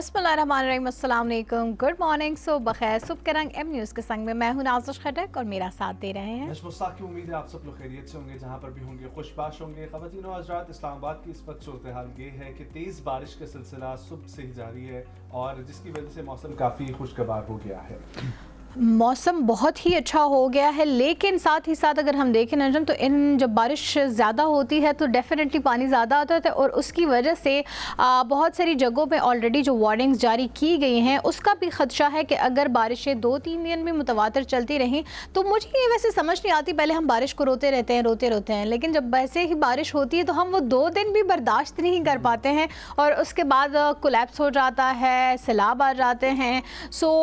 बिस्मिल्लाहिर्रहमानिर्रहीम, अस्सलाम वालेकुम, गुड मॉर्निंग, बखैर सुबह के रंग एम न्यूज़ के संग में मैं हूं नाज़िश खटक और मेरा साथ दे रहे हैं मुश्ताक की उम्मीद है आप सब लोग खैरियत से होंगे, जहां पर भी होंगे खुशबाश होंगे। ख़वातीन और हज़रात, इस्लामाबाद की इस वक्त सूरत हाल ये है कि तेज़ बारिश का सिलसिला सुबह से ही जारी है और जिसकी वजह से मौसम काफ़ी खुशगवार हो गया है। मौसम बहुत ही अच्छा हो गया है, लेकिन साथ ही साथ अगर हम देखें ना तो इन जब बारिश ज़्यादा होती है तो डेफिनेटली पानी ज़्यादा आता है और उसकी वजह से बहुत सारी जगहों पे ऑलरेडी जो वार्निंग्स जारी की गई हैं उसका भी ख़दशा है कि अगर बारिशें 2-3 दिन में मुतवातर चलती रहें तो मुझे ये वैसे समझ नहीं आती। पहले हम बारिश को रोते रहते हैं, लेकिन जब वैसे ही बारिश होती है तो हम वो 2 दिन भी बर्दाश्त नहीं कर पाते हैं और उसके बाद कोलैप्स हो जाता है, सैलाब आ जाते हैं। सो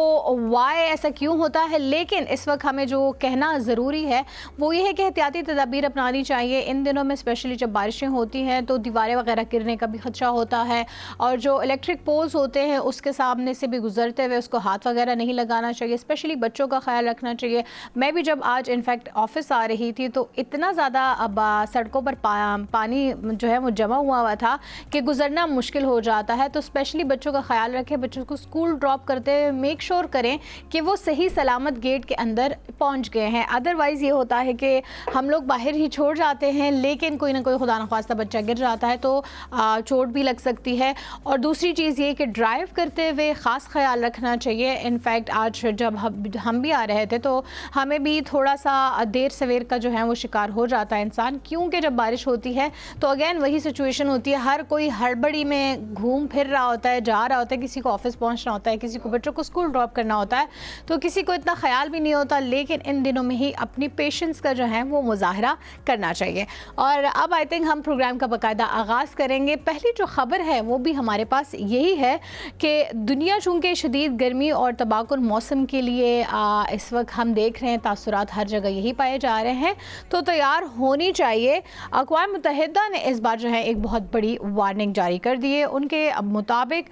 वाई ऐसा क्यों होता है? लेकिन इस वक्त हमें जो कहना ज़रूरी है वो ये है कि एहतियाती तदाबीर अपनानी चाहिए। इन दिनों में स्पेशली जब बारिशें होती हैं तो दीवारें वगैरह गिरने का भी खदशा होता है और जो इलेक्ट्रिक पोल्स होते हैं उसके सामने से भी गुजरते हुए उसको हाथ वगैरह नहीं लगाना चाहिए। स्पेशली बच्चों का ख्याल रखना चाहिए। मैं भी जब आज इनफैक्ट ऑफिस आ रही थी तो इतना ज़्यादा अब सड़कों पर पानी जो है वो जमा हुआ था कि गुजरना मुश्किल हो जाता है। तो स्पेशली बच्चों का ख्याल रखें, बच्चों को स्कूल ड्रॉप करते हुए मेक श्योर करें कि वो सही सलामत गेट के अंदर पहुंच गए हैं। अदरवाइज़ ये होता है कि हम लोग बाहर ही छोड़ जाते हैं, लेकिन कोई ना कोई खुदा न ख्वास्ता बच्चा गिर जाता है तो चोट भी लग सकती है। और दूसरी चीज़ ये कि ड्राइव करते हुए ख़ास ख्याल रखना चाहिए। इनफैक्ट आज जब हम भी आ रहे थे तो हमें भी थोड़ा सा देर सवेर का जो है वो शिकार हो जाता है इंसान, क्योंकि जब बारिश होती है तो अगेन वही सिचुएशन होती है। हर कोई हड़बड़ी में घूम फिर रहा होता है, जा रहा होता है, किसी को ऑफिस पहुंचना होता है, किसी को बच्चों को स्कूल ड्रॉप करना होता है, तो किसी को इतना ख्याल भी नहीं होता। लेकिन इन दिनों में ही अपनी पेशेंस का जो है वो मुजाहरा करना चाहिए। और अब आई थिंक हम प्रोग्राम का बाकायदा आगाज़ करेंगे। पहली जो ख़बर है वो भी हमारे पास यही है कि दुनिया चूँकि शदीद गर्मी और तबाकुर मौसम के लिए इस वक्त हम देख रहे हैं तासुरात हर जगह यही पाए जा रहे हैं, तो तैयार होनी चाहिए। अक़वाम मुत्तहिदा ने इस बार जो है एक बहुत बड़ी वार्निंग जारी कर दी है। उनके मुताबिक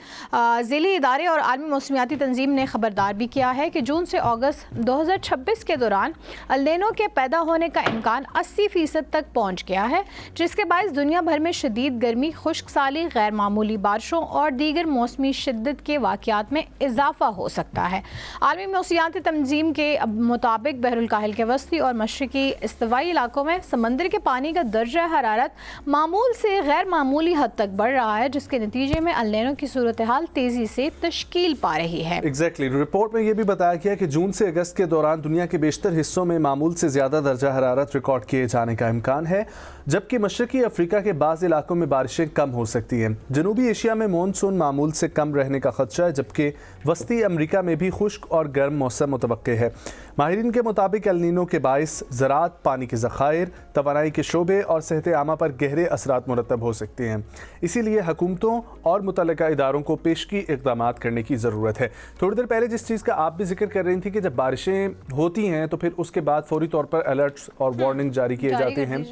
ज़िली इदारे और आलमी मौसमियाती तंजीम ने ख़बरदार भी किया है कि जून से अगस्त 2026 के दौरान अल नीनो के पैदा होने का इम्कान 80% तक पहुंच गया है, जिसके बायस दुनिया भर में शदीद गर्मी, खुश्क साली, गैर मामूली बारिशों और दीगर मौसमी शिद्दत के वाक़यात में इजाफा हो सकता है। आलमी मौसमियाती तंजीम के मुताबिक बहरुल काहिल के वस्ती और मशरकी इस्तवाई इलाकों में समंदर के पानी का दर्जा हरारत मामूल से गैर मामूली हद तक बढ़ रहा है, जिसके नतीजे में अल नीनो की सूरत हाल तेज़ी से तश्कील पा रही है। एग्जैक्टली रिपोर्ट में यह भी बताया गया कि जून से अगस्त के दौरान दुनिया के बेशतर हिस्सों में मामूल से ज़्यादा दर्जा हरारत रिकॉर्ड किए जाने का इम्कान है, जबकि मशरकी अफ्रीका के बाज़ इलाकों में बारिशें कम हो सकती हैं। जनूबी एशिया में मानसून मामूल से कम रहने का खदशा है, जबकि वस्ती अमरीका में भी खुश्क और गर्म मौसम मुतवक्के है। माहिरीन के मुताबिक एल नीनो के बायस ज़राअत, पानी के ज़खायर, तवानाई के शोबे और सेहत आमा पर गहरे असरात मुरतब हो सकते हैं। इसीलिए हुकूमतों और मुतल्लिका इदारों को पेशगी इक़दामात करने की ज़रूरत है। थोड़ी देर पहले जिस चीज़ का आप भी जिक्र कर रही थी कि जब बारिशें होती हैं तो फिर उसके बाद फौरी तौर पर अलर्ट्स और वार्निंग जारी किए जाते हैं।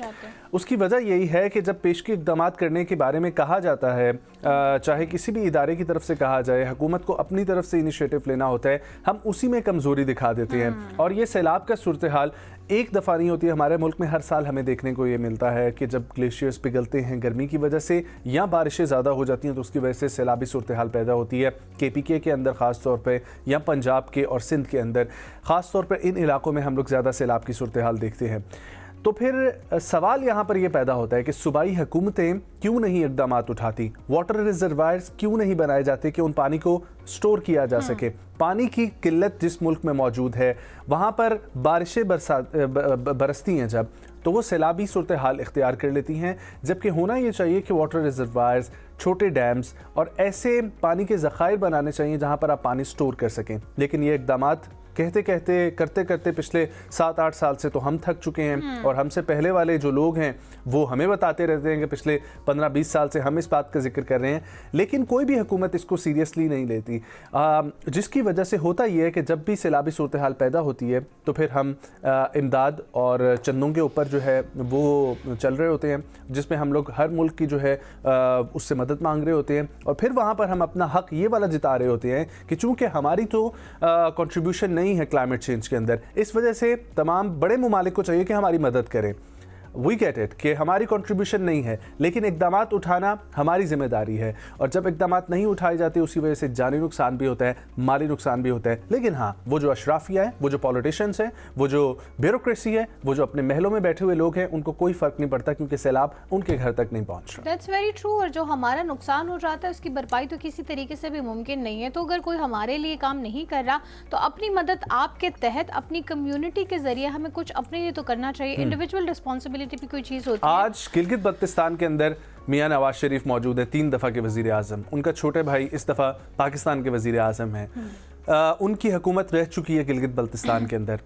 उसकी वजह यही है कि जब पेशगी इक़दामात करने के बारे में कहा जाता है, चाहे किसी भी इदारे की तरफ से कहा जाए, हुकूमत को अपनी तरफ से इनिशिएटिव लेना होता है, हम उसी में कमज़ोरी दिखा देते हैं। और ये सैलाब का सूरत हाल एक दफ़ा नहीं होती है। हमारे मुल्क में हर साल हमें देखने को ये मिलता है कि जब ग्लेशियर्स पिघलते हैं गर्मी की वजह से या बारिशें ज़्यादा हो जाती हैं तो उसकी वजह से सैलाबी सूरत हाल पैदा होती है। KPK के अंदर ख़ास तौर पे या पंजाब के और सिंध के अंदर ख़ास तौर पर इन इलाकों में हम लोग ज़्यादा सैलाब की सूरत हाल देखते हैं। तो फिर सवाल यहाँ पर यह पैदा होता है कि सूबाई हुकूमतें क्यों नहीं इक़दामात उठाती, वाटर रिजर्वायर्स क्यों नहीं बनाए जाते कि उन पानी को स्टोर किया जा सके। पानी की किल्लत जिस मुल्क में मौजूद है वहाँ पर बारिशें बरसती हैं जब, तो वो सैलाबी सूरत हाल इख्तियार कर लेती हैं, जबकि होना ये चाहिए कि वाटर रिजर्वायर्स, छोटे डैम्स और ऐसे पानी के ज़खायर बनाने चाहिए जहाँ पर आप पानी स्टोर कर सकें। लेकिन ये इक़दामात कहते करते पिछले 7-8 साल से तो हम थक चुके हैं और हमसे पहले वाले जो लोग हैं वो हमें बताते रहते हैं कि पिछले 15-20 साल से हम इस बात का जिक्र कर रहे हैं, लेकिन कोई भी हुकूमत इसको सीरियसली नहीं लेती। जिसकी वजह से होता ये है कि जब भी सैलाबी सूरत हाल पैदा होती है तो फिर हम इमदाद और चंदों के ऊपर जो है वो चल रहे होते हैं, जिसमें हम लोग हर मुल्क की जो है उससे मदद मांग रहे होते हैं और फिर वहाँ पर हम अपना हक ये वाला जिता रहे होते हैं कि चूँकि हमारी तो कंट्रीब्यूशन नहीं है क्लाइमेट चेंज के अंदर, इस वजह से तमाम बड़े मुमालिक को चाहिए कि हमारी मदद करें। वी गेट इट कि हमारी कंट्रीब्यूशन नहीं है, लेकिन इकदामात उठाना हमारी जिम्मेदारी है। और जब इकदामात नहीं उठाए जाते उसी वजह से जानी नुकसान भी होता है, माली नुकसान भी होता है। लेकिन हाँ, वो जो अशराफिया है, वो जो पॉलिटिशियंस हैं, वो जो ब्यूरोक्रेसी है, वो जो अपने महलों में बैठे हुए लोग हैं, उनको कोई फर्क नहीं पड़ता क्योंकि सैलाब उनके घर तक नहीं पहुंच रहा। That's very true. और जो हमारा नुकसान हो जाता है उसकी भरपाई तो किसी तरीके से भी मुमकिन नहीं है। तो अगर कोई हमारे लिए काम नहीं कर रहा तो अपनी मदद आपके तहत अपनी कम्युनिटी के जरिए हमें कुछ अपने लिए तो करना चाहिए। इंडिविजुअल रिस्पॉन्सिबिलिटी भी कोई चीज़ होती है। आज गिलगित बल्तिस्तान के अंदर मियां नवाज शरीफ मौजूद है, 3 दफ़ा के वज़ीर आज़म। उनका छोटे भाई इस दफ़ा पाकिस्तान के वज़ीर आज़म हैं। उनकी हुकूमत रह चुकी है गिलगित बल्तिस्तान के अंदर।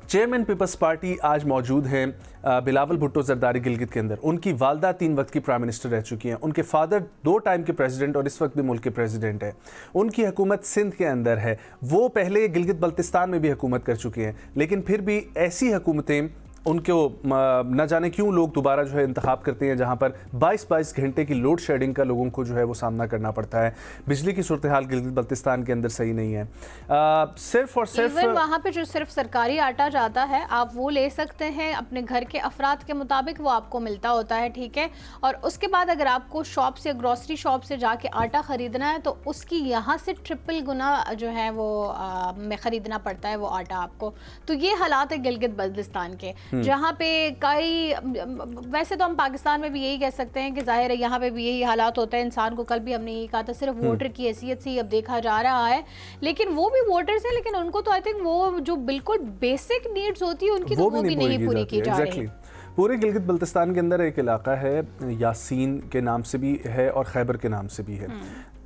चेयरमैन पीपल्स पार्टी आज मौजूद हैं बिलावल भुट्टो जरदारी गिलगित के अंदर। उनकी वालदा 3 वक्त की प्राइम मिनिस्टर रह चुकी हैं। उनके फादर 2 टाइम के प्रेसिडेंट और इस वक्त भी मुल्क के प्रेसिडेंट हैं। उनकी हुकूमत सिंध के अंदर है। वो पहले गिलगित बल्तिस्तान में भी हुकूमत कर चुकी हैं, लेकिन फिर भी ऐसी हुकूमतें उनको न जाने क्यों लोग दोबारा जो है इंतखाब करते हैं जहां पर 22-22 घंटे की लोड शेडिंग का लोगों को जो है वो सामना करना पड़ता है। बिजली की सूरत हाल गिलगित बल्तिस्तान के अंदर सही नहीं है। सिर्फ और सिर्फ वहाँ पे जो सिर्फ सरकारी आटा जाता है आप वो ले सकते हैं, अपने घर के अफराद के मुताबिक वो आपको मिलता होता है, ठीक है। और उसके बाद अगर आपको शॉप से, ग्रोसरी शॉप से जाके आटा ख़रीदना है तो उसकी यहाँ से ट्रिपल गुना जो है वो में ख़रीदना पड़ता है वो आटा आपको। तो ये हालात है गिलगित बल्तिस्तान के, जहाँ पे कई, वैसे तो हम पाकिस्तान में भी यही कह सकते हैं कि जाहिर है यहाँ पे भी यही हालात होता है इंसान को। कल भी हमने यही कहा था, सिर्फ वोटर की हैसियत से ही अब देखा जा रहा है। लेकिन वो भी वोटर्स हैं, लेकिन उनको तो आई थिंक वो जो बिल्कुल बेसिक नीड्स होती है उनकी तो वो भी नहीं पूरी की जा रही। पूरे गिलगित बल्तिस्तान के अंदर एक इलाका है, यासीन के नाम से भी है और खैबर के नाम से भी है।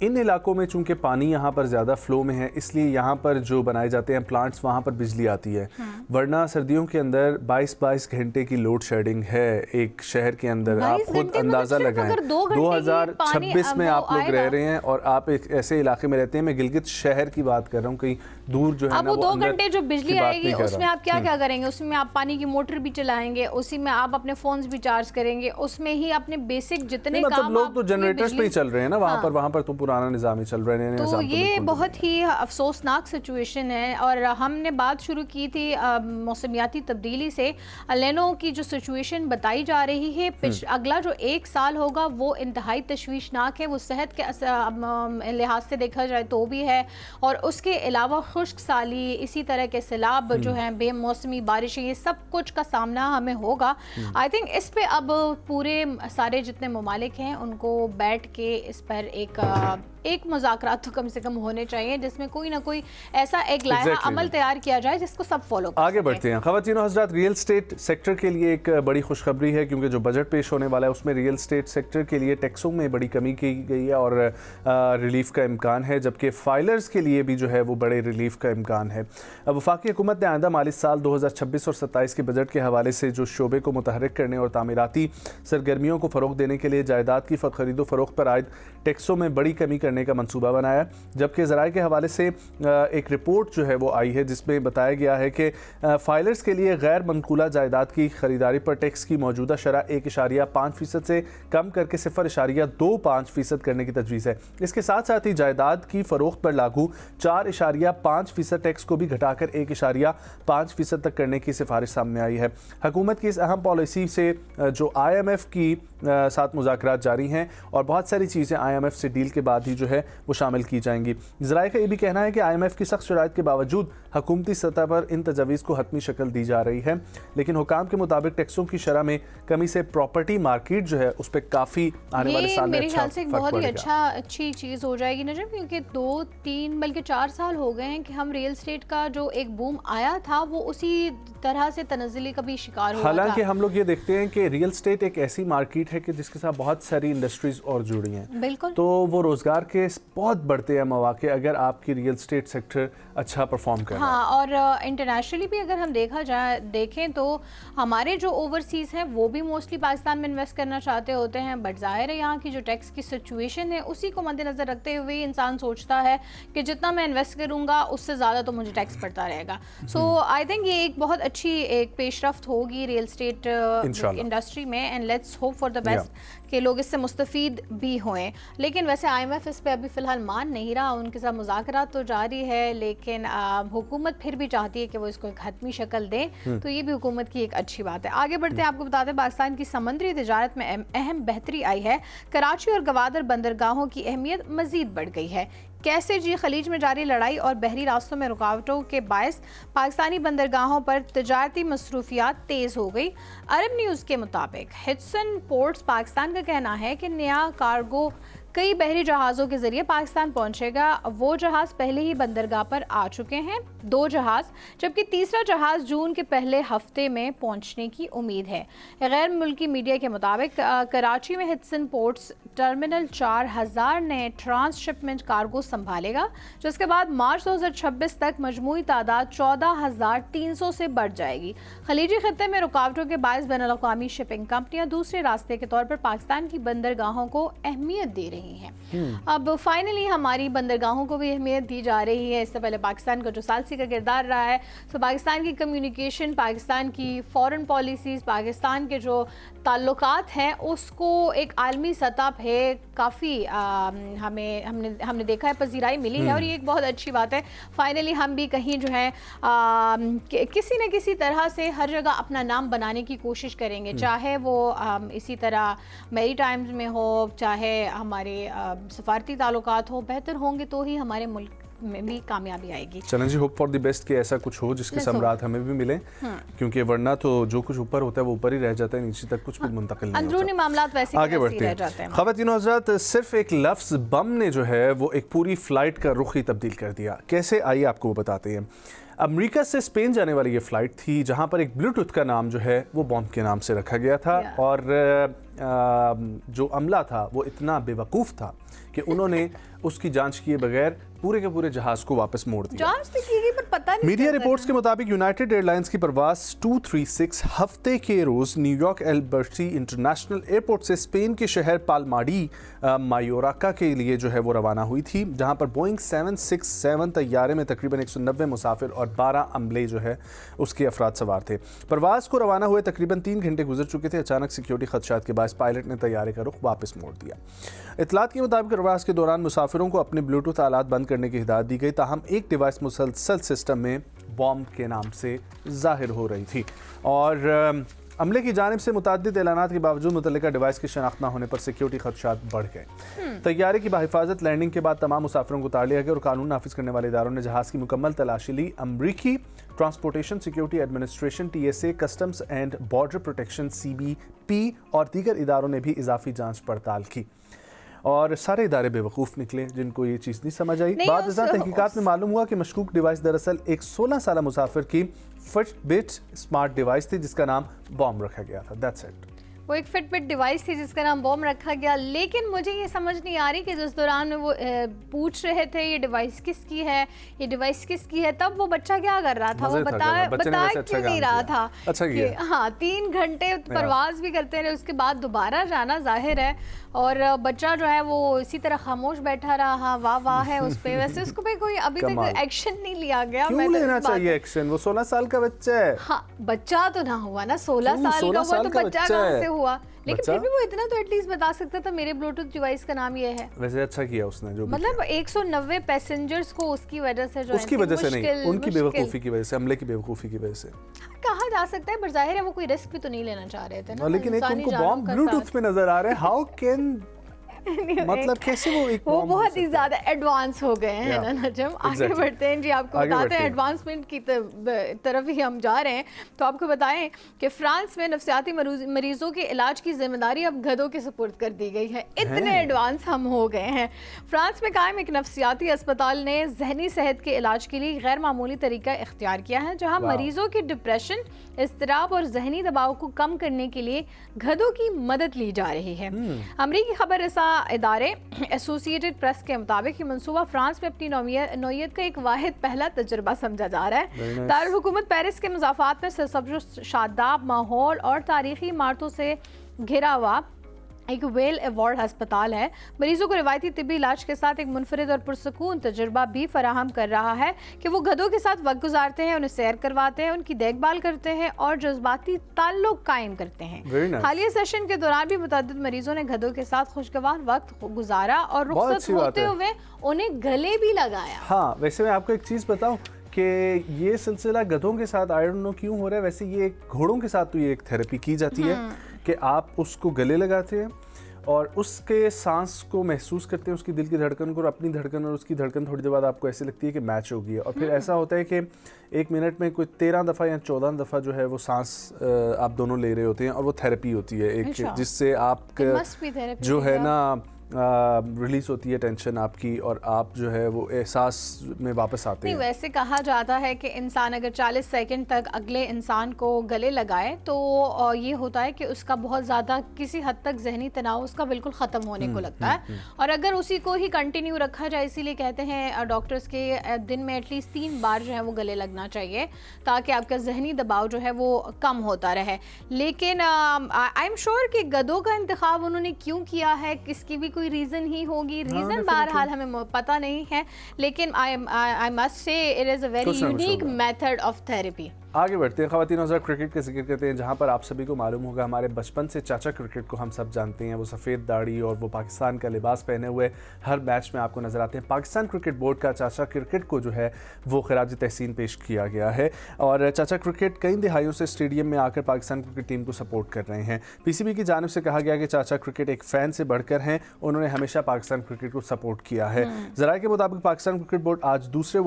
इन इलाकों में चूंकि पानी यहाँ पर ज़्यादा फ्लो में है, इसलिए यहाँ पर जो बनाए जाते हैं प्लांट्स, वहाँ पर बिजली आती है। वरना सर्दियों के अंदर 22-22 घंटे की लोड शेडिंग है एक शहर के अंदर। आप खुद अंदाज़ा लगाएं, 2026 में आप लोग रह रहे हैं और आप एक ऐसे इलाके में रहते हैं। मैं गिलगित शहर की बात कर रहा हूँ, कहीं दूर जो है ना, वो 2 घंटे जो बिजली आएगी उसमें आप क्या क्या करेंगे? उसमें आप पानी की मोटर भी चलाएंगे, उसी में आप अपने फोन्स भी चार्ज करेंगे, उसमें ही अपने बेसिक जितने काम, लोग तो जनरेटर्स पे ही चल रहे हैं ना वहाँ पर तो पुराना निज़ाम ही चल रहे हैं। तो ये बहुत ही अफसोसनाक सिचुएशन है। और हमने बात शुरू की थी मौसमियाती तब्दीली से। एलेनो की जो सिचुएशन बताई जा रही है, अगला जो 1 साल होगा वो इंतहाई तशवीशनाक है। वो सेहत के लिहाज से देखा जाए तो भी है, और उसके अलावा खुश्क साली, इसी तरह के सैलाब जो हैं, बेमौसमी बारिशें, ये सब कुछ का सामना हमें होगा। आई थिंक इस पे अब पूरे सारे जितने ममालिक हैं उनको बैठ के इस पर एक मुज़ाकरात तो कम से कम होने चाहिए, जिसमें कोई ना कोई ऐसा एक लाया अमल तैयार किया जाए जिसको सब फॉलो कर। आगे बढ़ते हैं ख़वातीन और हज़रात। रियल स्टेट सेक्टर के लिए एक बड़ी खुशखबरी है, क्योंकि जो बजट पेश होने वाला है उसमें रियल स्टेट सेक्टर के लिए टैक्सों में बड़ी कमी की गई है और रिलीफ का इम्कान है, जबकि फाइलर्स के लिए भी जो है वो बड़े रिलीफ का इम्कान है। वफाकी हुकूमत ने आइंदा माली साल 2026 और 27 के बजट के हवाले से जो शोबे को मुतहर्रिक करने और तामीराती सरगर्मियों को फ़रोग़ देने के लिए जायदाद की खरीदो फरोख्त पर आयद टैक्सों में बड़ी कमी करने का मंसूबा बनाया। जबकि ज़राए के हवाले से एक रिपोर्ट जो है वो आई है जिसमें बताया गया है कि फाइलर्स के लिए गैर मनकूला जायदाद की खरीदारी पर टैक्स की मौजूदा शरह 1.5% से कम करके 0.25% करने की तजवीज़ है। इसके साथ साथ ही जायदाद की फ़रोख्त पर लागू 4.5% टैक्स को भी घटाकर 1.5% तक करने की सिफारिश सामने आई है। हुकूमत की इस अहम पॉलिसी से जो IMF की साथ मुज़ाकरात जारी हैं और बहुत सारी चीज़ें IMF से डील के बाद ही जो है वो शामिल की जाएंगी। ज़राए का ये भी कहना है कि IMF की सख्त शराइत के बावजूद हुकूमती सतह पर इन तजावीज़ को हतमी शक्ल दी जा रही है, लेकिन हुकाम के मुताबिक टैक्सों की शरह में कमी से प्रॉपर्टी मार्केट जो है उस पर काफ़ी आने वाले साल में मेरे ख्याल से एक बहुत ही अच्छी चीज़ हो जाएगी नजर, क्योंकि 2-3 बल्कि 4 साल हो गए हैं कि हम रियल स्टेट का जो एक बूम आया था वो उसी तरह से तनज़्ज़ुली का भी शिकार हुआ था। हालांकि हम लोग ये देखते हैं कि रियल स्टेट एक ऐसी मार्केट है कि जिसके साथ बहुत सारी इंडस्ट्रीज और जुड़ी हैं, बिल्कुल, तो वो रोजगार के बहुत बढ़ते हैं मौके अगर आपकी रियल स्टेट सेक्टर अच्छा परफॉर्म करे। हाँ, और इंटरनेशनली भी अगर हम देखें तो हमारे जो ओवरसीज़ हैं वो भी मोस्टली पाकिस्तान में इन्वेस्ट करना चाहते होते हैं, बट ज़ाहिर है यहाँ की जो टैक्स की सिचुएशन है उसी को मद्देनज़र रखते हुए इंसान सोचता है कि जितना मैं इन्वेस्ट करूँगा उससे ज़्यादा तो मुझे टैक्स पड़ता रहेगा। सो आई थिंक ये एक बहुत अच्छी एक पेशरफ्त होगी रियल स्टेट इंडस्ट्री में, and let's hope for the best कि लोग इससे मुस्तफ़ीद भी होएं। लेकिन वैसे IMF इस पे अभी फ़िलहाल मान नहीं रहा, उनके साथ मुज़ाकरात तो जारी है, लेकिन हुकूमत फिर भी चाहती है कि वो इसको एक हतमी शक्ल दें, तो ये भी हुकूमत की एक अच्छी बात है। आगे बढ़ते हैं, आपको बताते हैं पाकिस्तान की समुद्री तिजारत में अहम बेहतरी आई है। कराची और गवादर बंदरगाहों की अहमियत मज़ीद बढ़ गई है। कैसे जी? खलीज में जारी लड़ाई और बहरी रास्तों में रुकावटों के बायस पाकिस्तानी बंदरगाहों पर तजारती मसरूफियात तेज़ हो गई। अरब न्यूज़ के मुताबिक हिडसन पोर्ट्स पाकिस्तान का कहना है कि नया कार्गो कई बहरी जहाज़ों के ज़रिए पाकिस्तान पहुंचेगा। वो जहाज़ पहले ही बंदरगाह पर आ चुके हैं, 2 जहाज़, जबकि तीसरा जहाज़ जून के पहले हफ्ते में पहुंचने की उम्मीद है। गैर मुल्की मीडिया के मुताबिक कराची में हिडसन पोर्ट्स टर्मिनल 4000 नए ट्रांसशिपमेंट कार्गो संभालेगा, जिसके बाद मार्च 2026 तक मजमूई तादाद 14300 से बढ़ जाएगी। खलीजी खत्ते में रुकावटों के बायस बैनुल-अक़वामी शिपिंग कंपनियां दूसरे रास्ते के तौर पर पाकिस्तान की बंदरगाहों को अहमियत दे रही हैं। अब फाइनली हमारी बंदरगाहों को भी अहमियत दी जा रही है। इससे पहले पाकिस्तान का जो सालसी का किरदार रहा है, तो पाकिस्तान की कम्युनिकेशन, पाकिस्तान की फॉरेन पॉलिसीज़, पाकिस्तान के जो ताल्लुकात हैं, उसको एक आलमी सतह पे काफ़ी हमने देखा है पजीराई मिली है, और ये एक बहुत अच्छी बात है। फाइनली हम भी कहीं जो है किसी न किसी तरह से हर जगह अपना नाम बनाने की कोशिश करेंगे, चाहे वो इसी तरह मैरी टाइम्स में हो, चाहे हमारे सफारती ताल्लुकात हो, बेहतर होंगे तो ही हमारे मुल्क में भी कामयाबी आएगी। चलें जी, होप फॉर द बेस्ट कि ऐसा कुछ हो जिसके समरात हमें भी मिले, क्योंकि वरना तो जो कुछ ऊपर होता है वो ऊपर ही रह जाता है, नीचे तक कुछ भी मुंतकिल नहीं होता। अंदरूनी मामलात वैसे आगे बढ़ते हैं। ख़वातीन हज़रात, सिर्फ एक लफ्ज़ बम ने जो है वो एक पूरी फ्लाइट का रुख ही तब्दील कर दिया। कैसे, आइए आपको वो बताते हैं। अमेरिका से स्पेन जाने वाली ये फ़्लाइट थी, जहाँ पर एक ब्लूटूथ का नाम जो है वो बॉम्ब के नाम से रखा गया था, और जो अमला था वो इतना बेवकूफ़ था कि उन्होंने उसकी जांच किए बगैर पूरे के पूरे जहाज़ को वापस मोड़ दिया। जांच तो की गई पर पता नहीं। मीडिया रिपोर्ट्स के मुताबिक यूनाइटेड एयरलाइंस की परवाज़ 236 हफ्ते के रोज़ न्यूयॉर्क एल्बर्टी इंटरनेशनल एयरपोर्ट से स्पेन के शहर पालमाडी मायोराका के लिए जो है वो रवाना हुई थी, जहां पर बोइंग 767 तैयारे में तकरीबन 190 मुसाफिर और 12 अमले जो है उसके अफराद सवार थे। परवाज़ को रवाना हुए तकरीबन 3 घंटे गुजर चुके थे। अचानक सिक्योरिटी खदशात के बायस पायलट ने तैयारे का रुख वापस मोड़ दिया। इतलात के मुताबिक परवाज़ के दौरान मुसाफिरों को अपने ब्लूटूथ आलात बंद करने की हिदायत दी गई, ताहम एक डिवाइस मुसलसल सिस्टम में बॉम्ब के नाम से जाहिर हो रही थी, और अमले की जानिब से मुतअद्दिद ऐलानात के बावजूद मुतल्लिका डिवाइस की शनाख्त न होने पर सिक्योरिटी खदशात बढ़ गए। तैयारे की बाहिफाजत लैंडिंग के बाद तमाम मुसाफिरों को उतार लिया गया और कानून नाफिज करने वाले इदारों ने जहाज़ की मुकम्मल तलाशी ली। अमरीकी transportation security administration TSA, customs and border protection CBP और दीगर इदारों ने भी इजाफी जाँच पड़ताल की, और सारे इदारे बेवकूफ़ निकले जिनको ये चीज़ नहीं समझ आई। बाद तहकीकात में मालूम हुआ कि मशकूक डिवाइस दरअसल एक 16 साल मुसाफिर की फिटबिट स्मार्ट डिवाइस थी जिसका नाम बॉम्ब रखा गया था। That's it. वो एक फिटबिट डिवाइस थी जिसका नाम बॉम्ब रखा गया, लेकिन मुझे ये समझ नहीं आ रही कि जिस दौरान में वो पूछ रहे थे ये डिवाइस किसकी है, ये डिवाइस किसकी है, तब वो बच्चा क्या कर रहा था, वो बता क्यों नहीं रहा था। अच्छा कि हाँ, 3 घंटे परवाज भी करते रहे, उसके बाद दोबारा जाना जाहिर है, और बच्चा जो है वो इसी तरह खामोश बैठा रहा, वाह वाह है उस पर। वैसे उसको भी कोई अभी तक एक्शन नहीं लिया गया। क्यों लेना चाहिए एक्शन? वो 16 साल का बच्चा है। हाँ, बच्चा तो ना हुआ ना, 16 साल का हुआ तो बच्चा कहाँ से हुआ, लेकिन फिर भी वो इतना तो एटलीस्ट बता सकता था मेरे ब्लूटूथ डिवाइस का नाम ये है। वैसे अच्छा किया उसने, जो मतलब 190 पैसेंजर्स को उसकी वजह से जो उसकी वजह से नहीं, उनकी बेवकूफ़ी की वजह से, अमले की बेवकूफ़ी की वजह से कहा जा सकता है, पर जाहिर है वो कोई रिस्क भी तो नहीं लेना चाह रहे थे ना। लेकिन एक उनको बॉम्ब ब्लूटूथ पे नजर आ रहा है। हाउ कैन मतलब कैसे वो बहुत ही ज्यादा एडवांस हो गए हैं ना नजम। आगे बढ़ते हैं जी, आपको बताते हैं एडवांसमेंट की तरफ ही हम जा रहे हैं। तो आपको बताएं कि फ्रांस में नफ्सियाती मरीजों के इलाज की जिम्मेदारी अब गधों के सुपुर्द कर दी गई है। इतने एडवांस हम हो गए हैं। फ्रांस में कायम एक नफ्सियाती अस्पताल ने जहनी सेहत के इलाज के लिए गैर मामूली तरीका इख्तियार किया है, जहाँ मरीजों की डिप्रेशन, इज़्तिराब और जहनी दबाव को कम करने के लिए गधों की मदद ली जा रही है। अमरीकी खबर रसा इदारे एसोसिएटेड प्रेस के मुताबिक ये मनसूबा फ्रांस में अपनी नौइयत का एक वाहिद पहला तजुर्बा समझा जा रहा है। दारुल हुकूमत पेरिस के मज़ाफ़ात में सरसब्ज़ शादाब माहौल और तारीखी इमारतों से घिरा हुआ एक वेल अवार्ड अस्पताल है, मरीजों को रिवायती तिब्बी इलाज के साथ एक मुनफरिद और पुरसकून तजुर्बा भी फराहम कर रहा है कि वो गधों के साथ वक्त गुजारते हैं, उन्हें सैर करवाते हैं, उनकी देखभाल करते हैं और जज्बाती ताल्लुक कायम करते हैं। nice. हालिया सेशन के दौरान भी मुतअद्दिद मरीजों ने गधों के साथ खुशगवार वक्त गुजारा और रुखसत होते हुए उन्हें गले भी लगाया। हाँ, वैसे मैं आपको एक चीज़ बताऊं कि ये सिलसिला गधों के साथ आई डोंट नो क्यों हो रहा है, वैसे ये घोड़ों के साथ तो ये एक थेरेपी की जाती है कि आप उसको गले लगाते हैं और उसके सांस को महसूस करते हैं, उसकी दिल की धड़कन को, और अपनी धड़कन और उसकी धड़कन थोड़ी देर बाद आपको ऐसे लगती है कि मैच हो गई है। और फिर ऐसा होता है कि 1 मिनट में कोई 13 दफ़ा या 14 दफ़ा जो है वो सांस आप दोनों ले रहे होते हैं और वो थेरेपी होती है एक, जिससे आपका जो है ना रिलीज होती है टेंशन आपकी और आप जो है वो एहसास में वापस आते हैं। वैसे कहा जाता है कि इंसान अगर 40 सेकंड तक अगले इंसान को गले लगाए तो ये होता है कि उसका बहुत ज़्यादा किसी हद तक जहनी तनाव उसका बिल्कुल ख़त्म होने को लगता है। और अगर उसी को ही कंटिन्यू रखा जाए, इसीलिए कहते हैं डॉक्टर्स के दिन में एटलीस्ट 3 बार जो है वो गले लगना चाहिए ताकि आपका जहनी दबाव जो है वो कम होता रहे। लेकिन आई एम श्योर कि गधों का इंतखाब उन्होंने क्यों किया है, किसकी भी कोई रीज़न ही होगी, रीज़न बहरहाल हमें पता नहीं है, लेकिन I must say it is a very unique method of therapy. आगे बढ़ते हैं, ख़वातीन हज़रात, क्रिकेट का जिक्र करते हैं जहाँ पर आप सभी को मालूम होगा हमारे बचपन से चाचा क्रिकेट को हम सब जानते हैं। वो सफ़ेद दाढ़ी और वो पाकिस्तान का लिबास पहने हुए हर मैच में आपको नज़र आते हैं। पाकिस्तान क्रिकेट बोर्ड का चाचा क्रिकेट को जो है वो खिराज तहसीन पेश किया गया है और चाचा क्रिकेट कई दिहाइयों से स्टेडियम में आकर पाकिस्तान क्रिकेट टीम को सपोर्ट कर रहे हैं। PCB की जानिब से कहा गया कि चाचा क्रिकेट एक फ़ैन से बढ़कर हैं, उन्होंने हमेशा पाकिस्तान क्रिकेट को सपोर्ट किया है। ज़राए के मुताबिक पाकिस्तान क्रिकेट बोर्ड आज तीसरे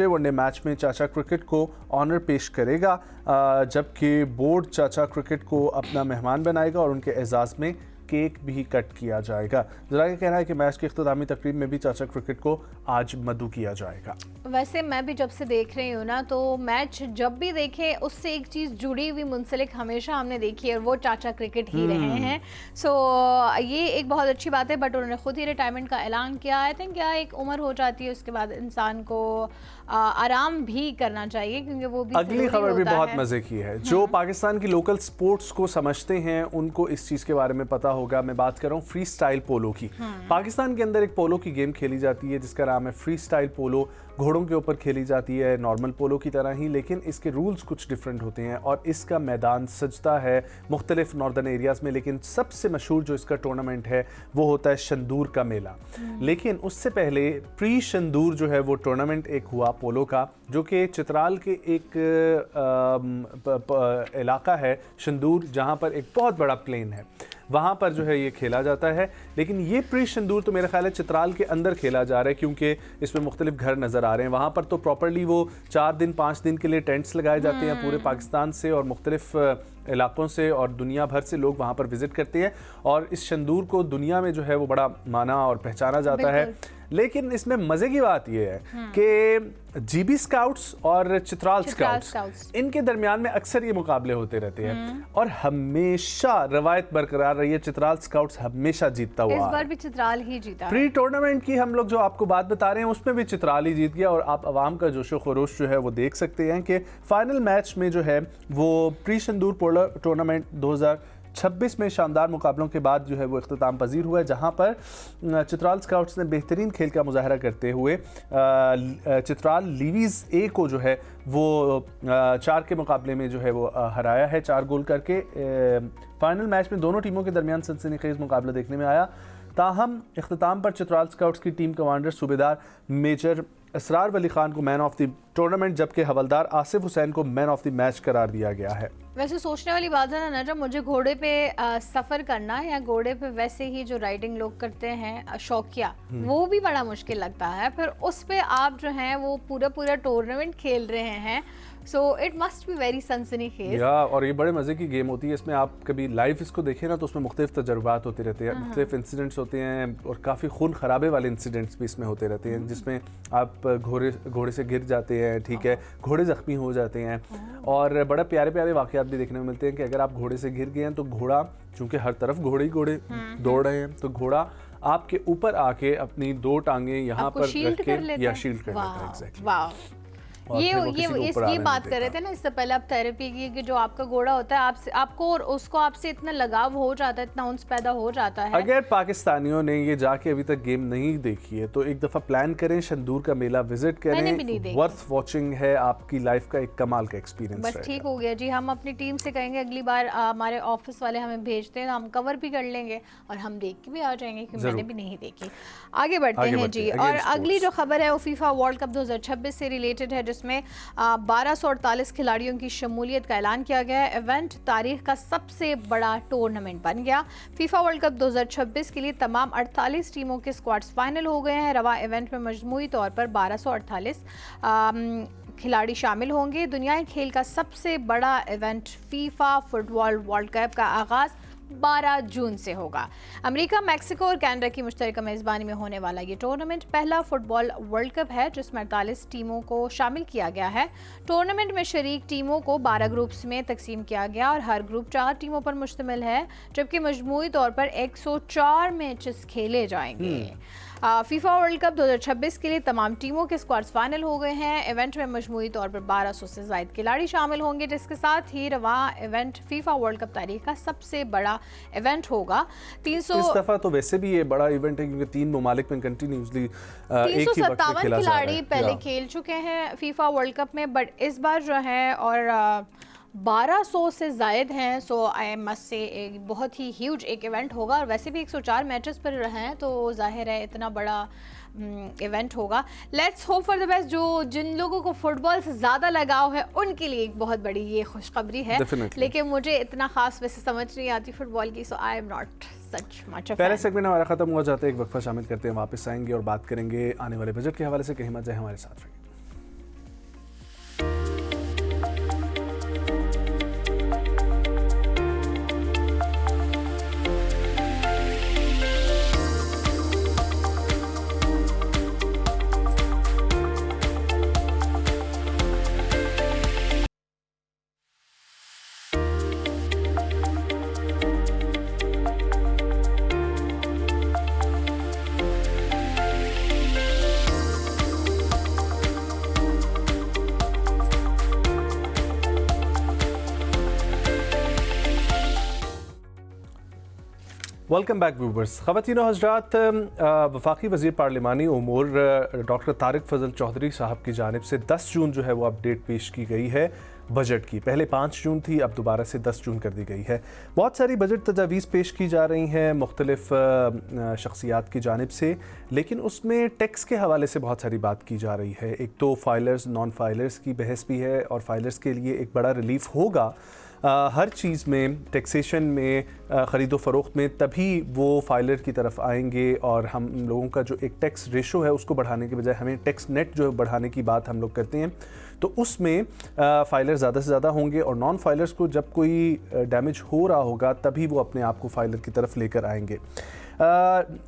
वनडे मैच में चाचा क्रिकेट को ऑनर पेश करेगा, जबकि बोर्ड चाचा क्रिकेट को अपना मेहमान बनाएगा और उनके एजाज़ में केक भी कट किया जाएगा। ज़रा ये कहना है कि मैच की इख्तितामी तकरीब में भी चाचा क्रिकेट को आज मदऊ किया जाएगा। वैसे मैं भी जब से देख रही हूँ ना, तो मैच जब भी देखे उससे एक चीज़ जुड़ी हुई मुंसलिक हमेशा हमने देखी है और वो चाचा क्रिकेट ही रहे हैं। सो ये एक बहुत अच्छी बात है, बट उन्होंने खुद ही रिटायरमेंट का ऐलान किया। आई थिंक क्या एक उम्र हो जाती है, उसके बाद इंसान को आराम भी करना चाहिए, क्योंकि वो भी अगली खबर भी बहुत मज़े की है। जो पाकिस्तान की लोकल स्पोर्ट्स को समझते हैं उनको इस चीज़ के बारे में पता होगा। मैं बात कर रहा हूँ फ्री स्टाइल पोलो की। पाकिस्तान के अंदर एक पोलो की गेम खेली जाती है जिसका नाम है फ्री स्टाइल पोलो। घोड़ों के ऊपर खेली जाती है नॉर्मल पोलो की तरह ही, लेकिन इसके रूल्स कुछ डिफरेंट होते हैं और इसका मैदान सजता है मुख्तलिफ नॉर्दर्न एरियाज़ में। लेकिन सबसे मशहूर जो इसका टूर्नामेंट है वो होता है शंदूर का मेला। लेकिन उससे पहले प्री शंदूर जो है वो टूर्नामेंट एक हुआ पोलो का, जो कि चित्राल के एक इलाका है शंदूर, जहाँ पर एक बहुत बड़ा प्लेन है, वहाँ पर जो है ये खेला जाता है। लेकिन ये प्री शंदूर तो मेरा ख्याल है चित्राल के अंदर खेला जा रहा है, क्योंकि इसमें मुख्तलिफ घर नज़र आ रहे हैं। वहाँ पर तो प्रॉपरली वो 4 दिन 5 दिन के लिए टेंट्स लगाए जाते हैं पूरे पाकिस्तान से और मुख्तलिफ इलाकों से और दुनिया भर से लोग वहाँ पर विज़िट करते हैं और इस शंदूर को दुनिया में जो है वो बड़ा माना और पहचाना जाता है। लेकिन इसमें मज़े की बात यह है कि GB स्काउट्स और चित्राल स्काउट्स इनके दरमियान में अक्सर ये मुकाबले होते रहते हैं और हमेशा रवायत बरकरार रही है, चित्राल स्काउट्स हमेशा जीतता हुआ। इस बार भी चित्राल ही जीता। प्री टूर्नामेंट की हम लोग जो आपको बात बता रहे हैं उसमें भी चित्राल ही जीत गया और आप अवाम का जोशो खरोश जो है वो देख सकते हैं कि फाइनल मैच में जो है वो प्री शंदूर पोलो टूर्नामेंट 2026 में शानदार मुकाबलों के बाद जो है वो इख्तिताम पजीर हुआ है, जहां पर चित्राल स्काउट्स ने बेहतरीन खेल का मुजाहरा करते हुए चित्राल लीवीज़ ए को जो है वो 4 के मुकाबले में जो है वो हराया है 4 गोल करके। फाइनल मैच में दोनों टीमों के दरमियान सनसनीखेज मुकाबला देखने में आया। ताहम इख्तिताम पर चित्राल स्काउट्स की टीम कमांडर सूबेदार मेजर असरार वली खान को मैन ऑफ द टूर्नामेंट जबकि हवलदार आसिफ हुसैन को मैन ऑफ द मैच करार दिया गया है। वैसे सोचने वाली बात है ना नजर, मुझे घोड़े पे सफ़र करना या घोड़े पे वैसे ही जो राइडिंग लोग करते हैं शौकिया, वो भी बड़ा मुश्किल लगता है। फिर उस पे आप जो हैं वो पूरा टूर्नामेंट खेल रहे हैं, so it must be very सनसनीखेज। और ये बड़े मज़े की गेम होती है। इसमें आप कभी लाइव इसको देखें ना तो उसमें मुख्तलिफ तजुर्बात होते रहते हैं, मुख्तलिफ इंसिडेंट्स होते हैं और काफ़ी खून खराबे वाले इंसिडेंट्स भी इसमें होते रहते हैं, जिसमें आप घोड़े से गिर जाते हैं, ठीक है, घोड़े ज़ख्मी हो जाते हैं और बड़ा प्यारे प्यारे वाक़यात भी देखने को मिलते हैं कि अगर आप घोड़े से गिर गए हैं तो घोड़ा, चूँकि हर तरफ घोड़े दौड़ रहे हैं, तो घोड़ा आपके ऊपर आके अपनी 2 टांगें यहाँ पर रख के या शील्ड कर लेता है। एग्जैक्टली। और फिर वो किसी को ऊपर ये आने बात नहीं कर रहे देता। थे ना इससे पहले आप थेरेपी की कि जो आपका घोड़ा होता है आपसे आपको और उसको आपसे इतना लगाव हो जाता है, इतना उन्स पैदा हो जाता है। अगर पाकिस्तानियों ने ये जाके अभी तक गेम नहीं देखी है तो एक दफ़ा प्लान करें, शंदूर का मेला विजिट मैंने भी करें, नहीं देखी। वर्थ वॉचिंग है, आपकी लाइफ का एक कमाल का एक्सपीरियंस बस ठीक हो गया जी, हम अपनी टीम से कहेंगे अगली बार हमारे ऑफिस वाले हमें भेजते हैं, हम कवर भी कर लेंगे और हम देख के भी आ जाएंगे क्योंकि मैंने भी नहीं देखी। आगे बढ़ते हैं जी। और अगली जो खबर है वो फीफा वर्ल्ड कप 2026 से रिलेटेड है, जिसमें 1248 खिलाड़ियों की शमूलियत का ऐलान किया गया है। इवेंट तारीख का सबसे बड़ा टूर्नामेंट बन गया। फीफा वर्ल्ड कप 2026 के लिए तमाम 48 टीमों के स्क्वाड्स फाइनल हो गए हैं। रवा इवेंट में मजमूई तौर पर 1248 खिलाड़ी शामिल होंगे। दुनियाई खेल का सबसे बड़ा event FIFA football world cup का आगाज़ 12 जून से होगा। अमेरिका, मैक्सिको और कनाडा की मुश्तरका मेज़बानी में होने वाला ये टूर्नामेंट पहला फुटबॉल वर्ल्ड कप है जिसमें 48 टीमों को शामिल किया गया है। टूर्नामेंट में शरीक टीमों को 12 ग्रुप्स में तकसीम किया गया और हर ग्रुप 4 टीमों पर मुश्तमिल है, जबकि मजमूई तौर पर 104 मैचेस खेले जाएंगे। फीफा वर्ल्ड कप 2026 के लिए तमाम टीमों के स्क्वाड्स फाइनल हो गए हैं। इवेंट में मजमूई तौर पर 1200 से ज़ायद खिलाड़ी शामिल होंगे, जिसके साथ ही रवा इवेंट फीफा वर्ल्ड कप तारीख का सबसे बड़ा इवेंट होगा। 300 इस दफा तो वैसे भी ये बड़ा इवेंट है क्योंकि 3 ममालिक में कंटिन्यूसली एक ही वक्त में 357 खेला जा रहा है। खिलाड़ी पहले खेल चुके हैं फीफा वर्ल्ड कप में, बट इस बार जो है और 1200 से ज़ायद हैं। सो आई मस्ट से एक बहुत ही ह्यूज एक इवेंट होगा और वैसे भी 104 मैचेस पर रहे हैं तो जाहिर है इतना बड़ा इवेंट होगा। Let's hope for the best. जो जिन लोगों को फुटबॉल से ज़्यादा लगाव है उनके लिए एक बहुत बड़ी ये खुशखबरी है। लेकिन मुझे इतना खास वैसे समझ नहीं आती फुटबॉल की, so I am not such much a fan. पहले सेगमेंट हमारा खत्म हो जाता है, एक वक्फा शामिल करते हैं, वापस आएंगे और बात करेंगे आने वाले बजट के हवाले से। कहीं मत जाए, हमारे साथ रहिए। Welcome back viewers. ख़वातीन और हज़रात, वफाकी वज़ीर पार्लिमानी उमूर डॉक्टर तारिक फजल चौधरी साहब की जानिब से 10 जून जो है वो अपडेट पेश की गई है बजट की। पहले 5 जून थी, अब दोबारा से 10 जून कर दी गई है। बहुत सारी बजट तजावीज़ पेश की जा रही हैं मुख्तलिफ शख्सियात की जानिब से, लेकिन उसमें टैक्स के हवाले से बहुत सारी बात की जा रही है। एक तो फाइलर्स नॉन फाइलर्स की बहस भी है और फाइलर्स के लिए एक बड़ा रिलीफ होगा हर चीज़ में, टैक्सेशन में, ख़रीदो फ़रोख्त में, तभी वो फाइलर की तरफ आएंगे और हम लोगों का जो एक टैक्स रेशो है उसको बढ़ाने के बजाय हमें टैक्स नेट जो है बढ़ाने की बात हम लोग करते हैं, तो उसमें फाइलर ज़्यादा से ज़्यादा होंगे और नॉन फाइलर्स को जब कोई डैमेज हो रहा होगा तभी वो अपने आप को फाइलर की तरफ लेकर आएंगे।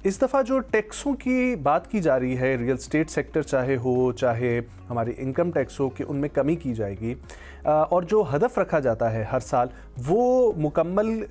इस दफ़ा जो टैक्सों की बात की जा रही है, रियल स्टेट सेक्टर चाहे हो चाहे हमारी इनकम टैक्स हो, कि उनमें कमी की जाएगी और जो हदफ रखा जाता है हर साल वो मुकम्मल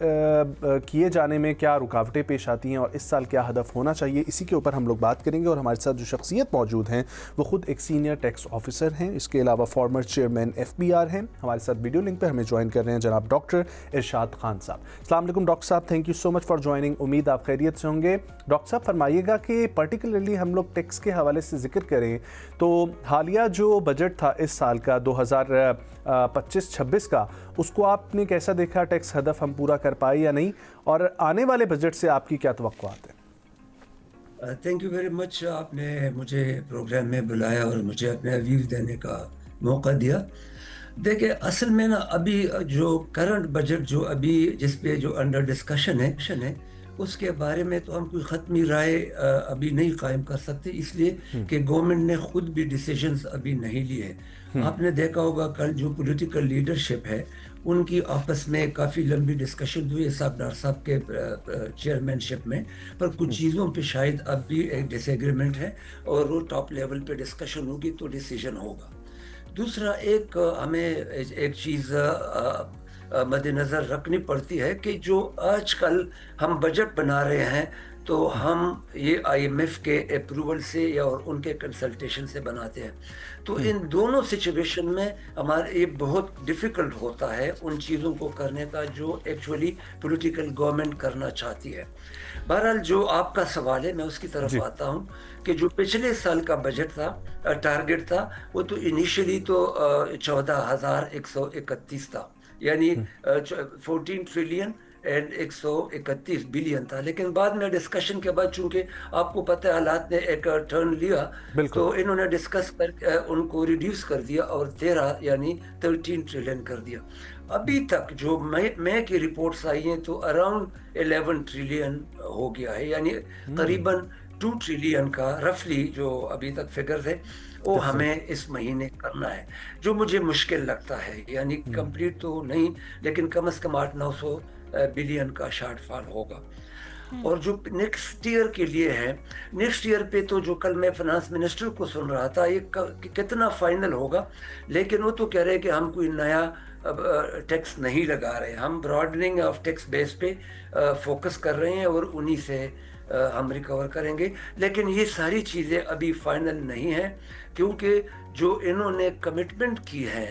किए जाने में क्या रुकावटें पेश आती हैं और इस साल क्या हदफ होना चाहिए, इसी के ऊपर हम लोग बात करेंगे। और हमारे साथ जो शख्सियत मौजूद हैं वो ख़ुद एक सीनियर टैक्स ऑफिसर हैं, इसके अलावा फॉर्मर चेयरमैन FBR हैं। हमारे साथ वीडियो लिंक पर हमें ज्वाइन कर रहे हैं जनाब डॉक्टर इरशाद खान साहब। अस्सलाम वालेकुम डॉक्टर साहब, thank you so much for joining. उम्मीद आप खैरियत से होंगे। डॉक्टर साहब फरमाइएगा कि पर्टिकुलरली हम लोग टैक्स के हवाले से जिक्र करें तो हालिया जो बजट था इस साल का 2025-26 का, उसको आपने कैसा देखा? टैक्स हदफ हम पूरा कर पाए या नहीं, और आने वाले बजट से आपकी क्या तवक्कुआत है? थैंक यू वेरी मच, आपने मुझे प्रोग्राम में बुलाया और मुझे अपने व्यूज देने का मौका दिया। देखिए, असल में ना अभी जो करंट बजट जो अभी जिस पे जो अंडर डिस्कशन है उसके बारे में तो हम कोई ख़त्मी राय अभी नहीं कायम कर सकते, इसलिए कि गवर्नमेंट ने खुद भी डिसीजंस अभी नहीं लिए। आपने देखा होगा कल जो पॉलिटिकल लीडरशिप है उनकी आपस में काफ़ी लंबी डिस्कशन हुई डॉक्टर साहब के चेयरमैनशिप में, पर कुछ चीज़ों पे शायद अब भी एक डिसएग्रीमेंट है और वो टॉप लेवल पे डिस्कशन होगी तो डिसीजन होगा। दूसरा, एक हमें एक चीज़ मद्देनज़र रखनी पड़ती है कि जो आजकल हम बजट बना रहे हैं तो हम ये आईएमएफ के अप्रूवल से या और उनके कंसल्टेशन से बनाते हैं। तो इन दोनों सिचुएशन में हमारे ये बहुत डिफ़िकल्ट होता है उन चीज़ों को करने का जो एक्चुअली पॉलिटिकल गवर्नमेंट करना चाहती है। बहरहाल जो आपका सवाल है मैं उसकी तरफ जी। आता हूँ कि जो पिछले साल का बजट था, टारगेट था, वो तो इनिशियली तो 14,131 था, यानी 14 ट्रिलियन एंड 131 बिलियन था। लेकिन बाद में डिस्कशन के बाद चूंकि आपको पता है हालात ने एक टर्न लिया, बिल्कुल। तो इन्होंने डिस्कस कर उनको रिड्यूस कर दिया और 13 यानी 13 ट्रिलियन कर दिया। अभी तक जो मई की रिपोर्ट्स आई हैं तो अराउंड 11 ट्रिलियन हो गया है, यानी करीबन 2 ट्रिलियन का रफली जो अभी तक फिगर थे वो हमें इस महीने करना है, जो मुझे मुश्किल लगता है। यानी कंप्लीट तो नहीं, लेकिन कम से कम 800-900 बिलियन का शॉर्टफॉल होगा। और जो नेक्स्ट ईयर के लिए है, नेक्स्ट ईयर पे तो जो कल मैं फाइनेंस मिनिस्टर को सुन रहा था, ये कितना फाइनल होगा, लेकिन वो तो कह रहे हैं कि हम कोई नया टैक्स नहीं लगा रहे, हम ब्रॉडनिंग ऑफ टैक्स बेस पे फोकस कर रहे हैं और उन्हीं से हम रिकवर करेंगे। लेकिन ये सारी चीज़ें अभी फाइनल नहीं है, क्योंकि जो इन्होंने कमिटमेंट की है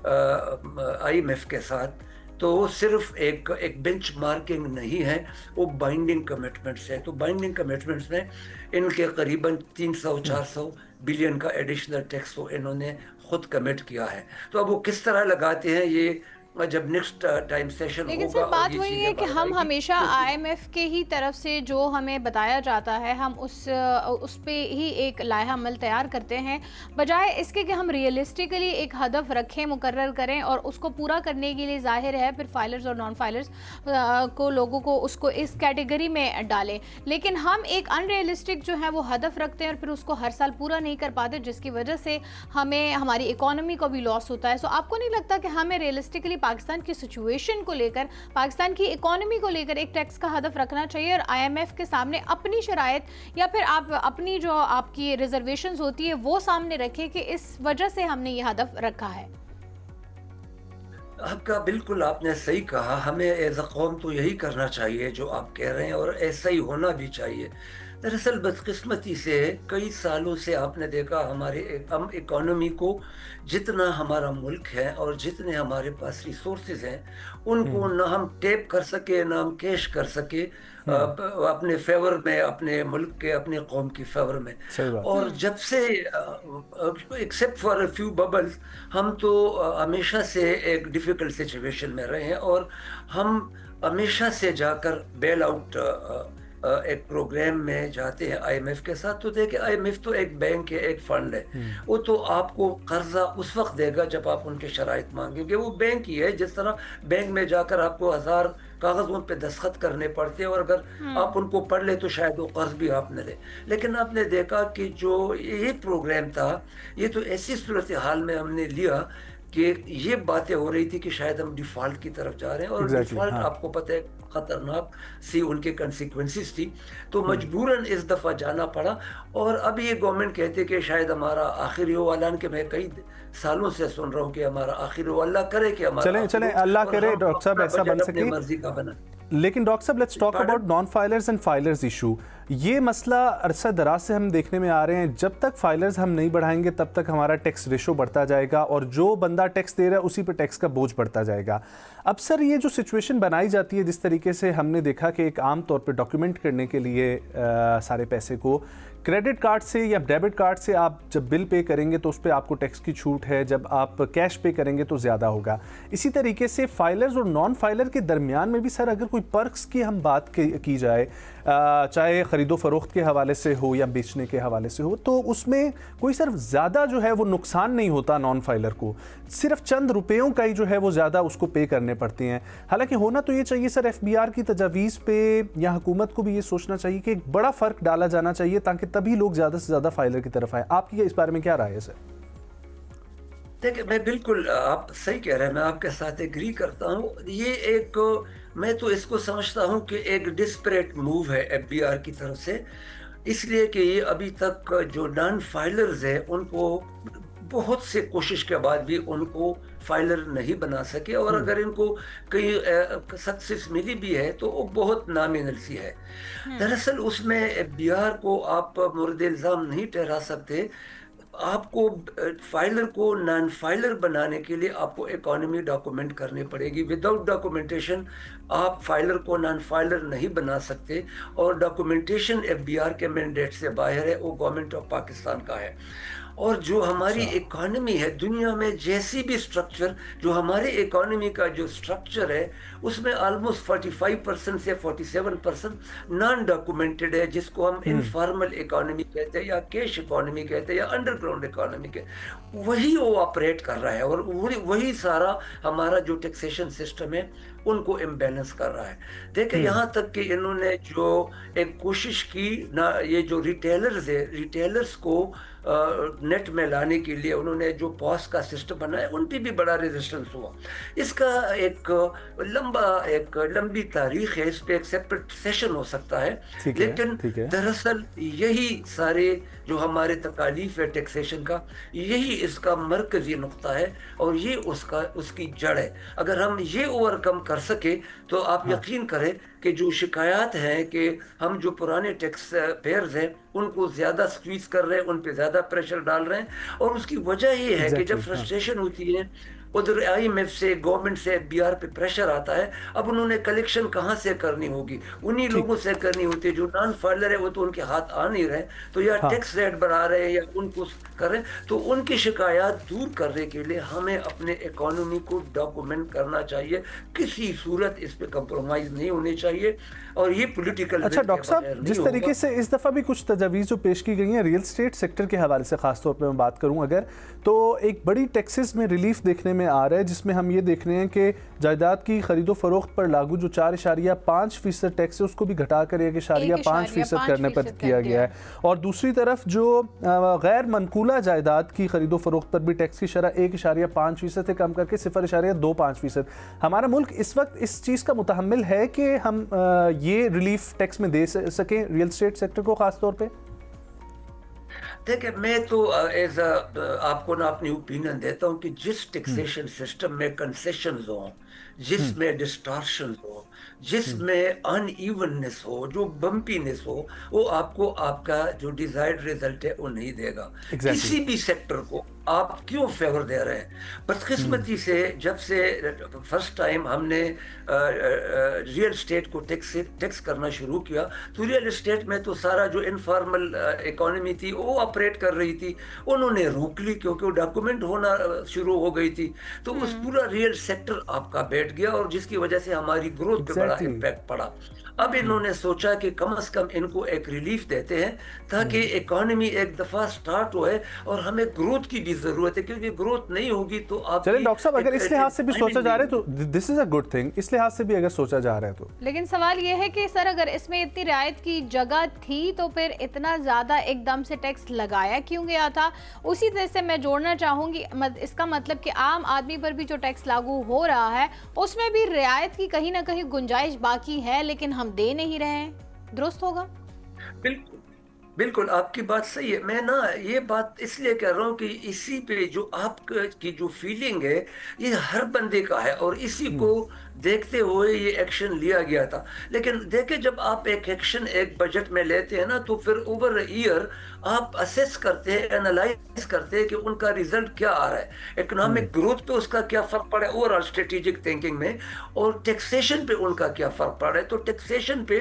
आईएमएफ के साथ, तो वो सिर्फ एक बेंचमार्किंग नहीं है, वो बाइंडिंग कमिटमेंट्स है। तो बाइंडिंग कमिटमेंट्स में इनके करीबन 300-400 बिलियन का एडिशनल टैक्स वो इन्होंने खुद कमिट किया है। तो अब वो किस तरह लगाते हैं ये जब नेक्स्ट टाइम सेशन होगा। लेकिन सर बात और ये वही चीजें है कि बाहर हम आएगी, हमेशा तो आईएमएफ के ही तरफ से जो हमें बताया जाता है हम उस पे ही एक लाइहा अमल तैयार करते हैं, बजाय इसके कि हम रियलिस्टिकली एक हदफ रखें, मुकर्रर करें और उसको पूरा करने के लिए जाहिर है फिर फाइलर्स और नॉन फाइलर्स को लोगों को उसको इस कैटेगरी में डालें। लेकिन हम एक अनरियलिस्टिक जो है वो हदफ रखते हैं और फिर उसको हर साल पूरा नहीं कर पाते, जिसकी वजह से हमें हमारी इकोनॉमी को भी लॉस होता है। सो आपको नहीं लगता कि हमें रियलिस्टिकली पाकिस्तान की सिचुएशन को लेकर, पाकिस्तान की इकोनॉमी को लेकर एक टैक्स का हदफ रखना चाहिए और आईएमएफ के सामने अपनी शराइत या फिर आप अपनी जो आपकी रिजर्वेशंस होती है वो सामने रखें कि इस वजह से हमने ये हदफ रखा है? आपका बिल्कुल आपने सही कहा, हमें एज अ कौम तो यही करना चाहिए जो आप कह रहे हैं और ऐसा ही होना भी चाहिए। दरअसल बदकिस्मती से कई सालों से आपने देखा हम इकोनॉमी को, जितना हमारा मुल्क है और जितने हमारे पास रिसोर्सेज हैं, उनको ना हम टैप कर सके, ना हम कैश कर सके अपने फेवर में, अपने मुल्क के, अपने कौम की फेवर में। सही बात। और जब से except for a few bubbles, हम तो हमेशा से एक डिफिकल्ट सिचुएशन में रहे हैं और हम हमेशा से जाकर बेल आउट एक प्रोग्राम में जाते हैं आईएमएफ के साथ। तो देखिए आईएमएफ तो एक बैंक है, एक फंड है, वो तो आपको कर्जा उस वक्त देगा जब आप उनके शराइत मांगेंगे। वो बैंक ही है, जिस तरह बैंक में जाकर आपको 1000 कागजों पे दस्तखत करने पड़ते हैं और अगर आप उनको पढ़ ले तो शायद वो कर्ज भी आप न ले। लेकिन आपने देखा कि जो ये प्रोग्राम था, ये तो ऐसी सूरत हाल में हमने लिया कि ये बातें हो रही थी कि शायद हम डिफॉल्ट की तरफ जा रहे हैं, और डिफॉल्ट आपको पता है खतरनाक सी उनके कंसिक्वेंसेस थी। तो मजबूरन इस दफ़ा जाना पड़ा और अब ये गवर्नमेंट कहते कि शायद हमारा आखिरी हो, हालांकि मैं कई सालों से सुन रहा हूँ कि हमारा आखिरी हो, अल्लाह करे कि हमारा चलें अल्लाह करे डॉक्टर साहब ऐसा बन सके, मर्जी का बना। लेकिन डॉक्टर साहब let's talk about non filers and filers issue. ये मसला अरसा दराज से हम देखने में आ रहे हैं, जब तक फाइलर्स हम नहीं बढ़ाएंगे तब तक हमारा टैक्स रेशो बढ़ता जाएगा और जो बंदा टैक्स दे रहा है उसी पे टैक्स का बोझ बढ़ता जाएगा। अब सर ये जो सिचुएशन बनाई जाती है, जिस तरीके से हमने देखा कि एक आम तौर पे डॉक्यूमेंट करने के लिए सारे पैसे को क्रेडिट कार्ड से या डेबिट कार्ड से आप जब बिल पे करेंगे तो उस पर आपको टैक्स की छूट है, जब आप कैश पे करेंगे तो ज़्यादा होगा। इसी तरीके से फाइलर्स और नॉन फाइलर के दरमियान में भी सर अगर कोई पर्क्स की हम बात की जाए, चाहे ख़रीदो फ़रोख्त के हवाले से हो या बेचने के हवाले से हो, तो उसमें कोई सर ज़्यादा जो है वो नुकसान नहीं होता नॉन फाइलर को, सिर्फ चंद रुपयों का ही जो है वो ज़्यादा उसको पे करने पड़ते हैं। हालांकि होना तो ये चाहिए सर एफबीआर की तजावीज़ पे या हुकूमत को भी ये सोचना चाहिए कि एक बड़ा फ़र्क डाला जाना चाहिए ताकि तभी लोग ज़्यादा से ज़्यादा फाइलर की तरफ आए। आपकी इस बारे में क्या राय है सर? देखिए मैं बिल्कुल, आप सही कह रहे हैं, मैं आपके साथ एग्री करता हूँ। ये एक, मैं तो इसको समझता हूँ कि एक डिस्परेट मूव है एफबीआर की तरफ से, इसलिए कि ये अभी तक जो नॉन फाइलर्स है उनको बहुत से कोशिश के बाद भी उनको फाइलर नहीं बना सके, और अगर इनको कहीं सक्सेस मिली भी है तो वो बहुत नामिनल सी है। दरअसल उसमें एफबीआर को आप मुर्द इल्ज़ाम नहीं ठहरा सकते। आपको फाइलर को नॉन फाइलर बनाने के लिए आपको इकोनॉमी डॉक्यूमेंट करनी पड़ेगी। विदाउट डॉक्यूमेंटेशन आप फाइलर को नॉन फाइलर नहीं बना सकते, और डॉक्यूमेंटेशन एफबीआर के मैंडेट से बाहर है, वो गवर्नमेंट ऑफ पाकिस्तान का है। और जो हमारी इकोनॉमी है, दुनिया में जैसी भी स्ट्रक्चर, जो हमारे इकोनॉमी का जो स्ट्रक्चर है उसमें ऑलमोस्ट 45% से 47% नॉन डॉक्यूमेंटेड है, जिसको हम इनफॉर्मल इकोनॉमी कहते हैं या कैश इकोनॉमी कहते हैं या अंडरग्राउंड इकोनॉमी कहते, वही वो ऑपरेट कर रहा है, और वही सारा हमारा जो टैक्सेशन सिस्टम है उनको इम्बैलेंस कर रहा है। देखिए यहाँ तक कि इन्होंने जो एक कोशिश की ना, ये जो रिटेलर्स है, रिटेलर्स को नेट में लाने के लिए उन्होंने जो पॉस का सिस्टम बनाया, उन पे भी बड़ा रेजिस्टेंस हुआ। इसका एक लंबी तारीख है, इस पे एक सेपरेट सेशन हो सकता है, लेकिन दरअसल यही सारे जो हमारे तकालीफ है टैक्सेशन का, यही इसका मरकजी नुक्ता है और ये उसकी जड़ है। अगर हम ये ओवरकम कर सके तो आप यकीन करें कि जो शिकायत हैं कि हम जो पुराने टैक्स पेयर्स हैं उनको ज़्यादा स्क्वीज कर रहे हैं, उन पे ज़्यादा प्रेशर डाल रहे हैं, और उसकी वजह ये है कि जब फ्रस्ट्रेशन होती है उधर IMF से, गवर्नमेंट से, एफबीआर पे प्रेशर आता है, अब उन्होंने कलेक्शन कहाँ से करनी होगी? उन्हीं लोगों से करनी होती है जो नॉन फाइलर है, वो तो उनके हाथ आ नहीं रहे, तो या टैक्स रेट बढ़ा रहे हैं या उनको कर रहे हैं। तो उनकी शिकायत दूर करने के लिए हमें अपने इकोनॉमी को डॉक्यूमेंट करना चाहिए, किसी सूरत इस पे कंप्रोमाइज नहीं होनी चाहिए, और ये पॉलिटिकल। अच्छा डॉक्टर साहब, जिस तरीके से इस दफ़ा भी कुछ तजावीज़ जो पेश की गई हैं रियल स्टेट सेक्टर के हवाले से खासतौर पर मैं बात करूँ अगर, तो एक बड़ी टैक्सेस में रिलीफ देखने में आ रहा है, जिसमें हम ये देख रहे हैं कि जायदाद की खरीदो फरोख्त पर लागू जो 4.5% टैक्स है उसको भी घटाकर 1.5% करने पर किया गया है, और दूसरी तरफ जो गैर मनकूला जायदाद की खरीदो फरोख्त पर भी टैक्स की शरह 1.5% से कम करके 0.25%। हमारा मुल्क इस वक्त इस चीज़ का मुतहम्मिल है कि हम ये रिलीफ टैक्स में दे सकें रियल स्टेट सेक्टर को खास तौर पे? देखिए मैं तो आपको ना अपनी ओपिनियन देता हूँ कि जिस टैक्सेशन सिस्टम में कंसेशंस हो, जिसमें डिस्टॉर्शन हो, जिसमें अनइवननेस हो, जो बम्पीनेस हो, वो आपको आपका जो डिजायर्ड रिजल्ट है वो नहीं देगा। किसी भी सेक्टर को आप क्यों फेवर दे रहे हैं? बदकिस्मती से जब से फर्स्ट टाइम हमने रियल स्टेट को टैक्स करना शुरू किया, तो रियल एस्टेट में तो सारा जो इनफॉर्मल इकोनॉमी थी वो ऑपरेट कर रही थी, उन्होंने रोक ली क्योंकि वो डॉक्यूमेंट होना शुरू हो गई थी, तो उस पूरा रियल सेक्टर आपका बैठ गया, और जिसकी वजह से हमारी ग्रोथ पे बड़ा इम्पैक्ट पड़ा। अब इन्होंने सोचा कि कम से कम इनको एक रिलीफ देते हैं ताकि इकोनॉमी एक दफा स्टार्ट होए, और हमें ग्रोथ की भी जरूरत है, क्योंकि ग्रोथ नहीं होगी तो आप। चलिए डॉक्टर साहब, अगर इस लिहाज से भी सोचा जा रहा है तो this is a good thing, इस लिहाज से भी अगर सोचा जा रहा है तो। लेकिन सवाल ये है कि सर अगर इसमें इतनी रियायत की जगह थी तो फिर इतना ज्यादा एकदम से टैक्स लगाया क्यों गया था? उसी तरह से मैं जोड़ना चाहूंगी, इसका मतलब कि आम आदमी पर भी जो टैक्स लागू हो रहा है उसमें भी रियायत की कहीं ना कहीं गुंजाइश बाकी है, लेकिन हम दे नहीं रहे हैं। दुरुस्त होगा? बिल्कुल बिल्कुल आपकी बात सही है। मैं ना ये बात इसलिए कह रहा हूँ कि इसी पे जो आपकी जो फीलिंग है ये हर बंदे का है, और इसी को देखते हुए ये एक्शन लिया गया था। लेकिन देखे जब आप एक एक्शन एक बजट में लेते हैं ना, तो फिर ओवर ईयर आप असेस करते हैं, एनालाइज करते हैं कि उनका रिजल्ट क्या आ रहा है, इकोनॉमिक ग्रोथ पे उसका क्या फर्क पड़ा है ओवरऑल स्ट्रेटेजिक थिंकिंग में, और टैक्सेशन पे उनका क्या फर्क पड़ रहा है। तो टैक्सेशन पे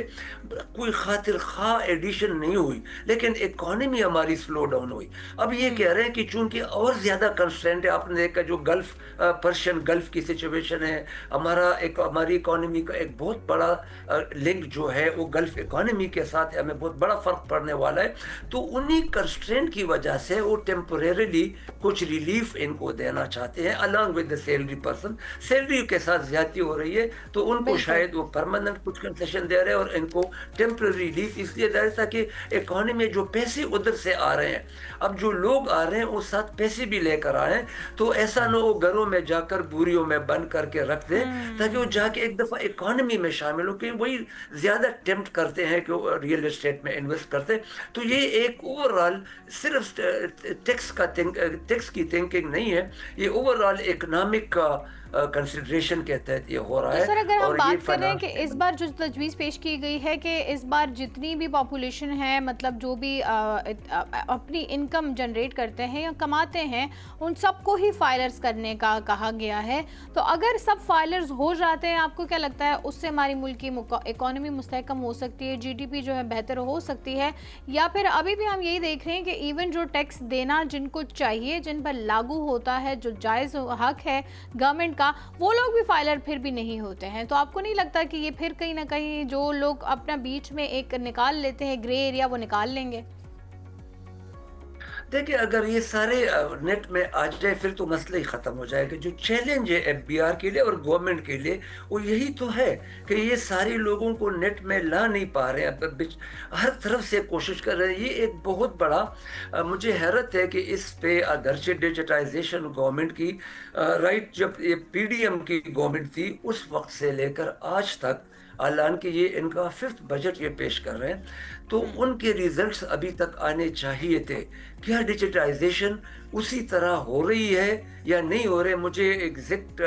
कोई खातिर खा एडिशन नहीं हुई, लेकिन इकोनॉमी हमारी स्लो डाउन हुई। अब ये कह रहे हैं कि चूंकि और ज्यादा कंस्ट्रेंट है, आपने देखा जो गल्फ पर्शियन गल्फ की सिचुएशन है, हमारी इकोनॉमी का एक बहुत बड़ा लिंक जो है वो गल्फ इकोनॉमी के साथ है, हमें बहुत बड़ा फर्क पड़ने वाला है। तो उन्हीं कंस्ट्रेंट की वजह से वो टेम्पोरेरीली कुछ रिलीफ इनको देना चाहते हैं, along with the salary person. Salary के साथ ज्यादती हो रही है तो उनको शायद वो परमानेंट कुछ कंसेशन दे रहे हैं, और इनको टेम्पोरेरी रिलीफ इसलिए दे रहे हैं ताकि इकोनॉमी में जो पैसे उधर से आ रहे हैं, अब जो लोग आ रहे हैं वो साथ पैसे भी लेकर आए, तो ऐसा ना वो घरों में जाकर बोरियों में बंद करके रख दें ताकि वो जाके एक दफ़ा इकोनॉमी में शामिल हो, कि वही ज़्यादा टेम्प्ट करते हैं कि रियल एस्टेट में इन्वेस्ट करते हैं। तो ये एक ओवरऑल सिर्फ टैक्स की थिंकिंग नहीं है, ये ओवरऑल इकोनॉमिक का कंसिडरेशन के तहत ये हो रहा तो है। सर अगर हम और ये बात कर रहे हैं कि फाइनेंस इस बार जो तजवीज़ पेश की गई है कि इस बार जितनी भी पॉपुलेशन है, मतलब जो भी अपनी इनकम जनरेट करते हैं या कमाते हैं, उन सबको ही फाइलर्स करने का कहा गया है। तो अगर सब फाइलर्स हो जाते हैं, आपको क्या लगता है उससे हमारी मुल्क की इकॉनमी मुस्तहकम हो सकती है, जीडीपी जो है बेहतर हो सकती है, या फिर अभी भी हम यही देख रहे हैं कि इवन जो टैक्स देना जिनको चाहिए, जिन पर लागू होता है, जो जायज़ हक है गवर्नमेंट का, वो लोग भी फाइलर फिर भी नहीं होते हैं? तो आपको नहीं लगता कि ये फिर कहीं ना कहीं जो लोग अपना बीच में एक निकाल लेते हैं ग्रे एरिया, वो निकाल लेंगे? देखिए, अगर ये सारे नेट में आ जाए फिर तो मसला ही ख़त्म हो जाएगा। जो चैलेंज है एफबीआर के लिए और गवर्नमेंट के लिए, वो यही तो है कि ये सारे लोगों को नेट में ला नहीं पा रहे हैं, हर तरफ से कोशिश कर रहे हैं। ये एक बहुत बड़ा मुझे हैरत है कि इस पे अगरचे डिजिटाइजेशन गवर्नमेंट की राइट, जब ये पीडीएम की गवर्नमेंट थी उस वक्त से लेकर आज तक, हालांकि कि ये इनका 5th बजट ये पेश कर रहे हैं, तो उनके रिजल्ट्स अभी तक आने चाहिए थे। क्या डिजिटाइजेशन उसी तरह हो रही है या नहीं हो रहे, मुझे एग्जैक्ट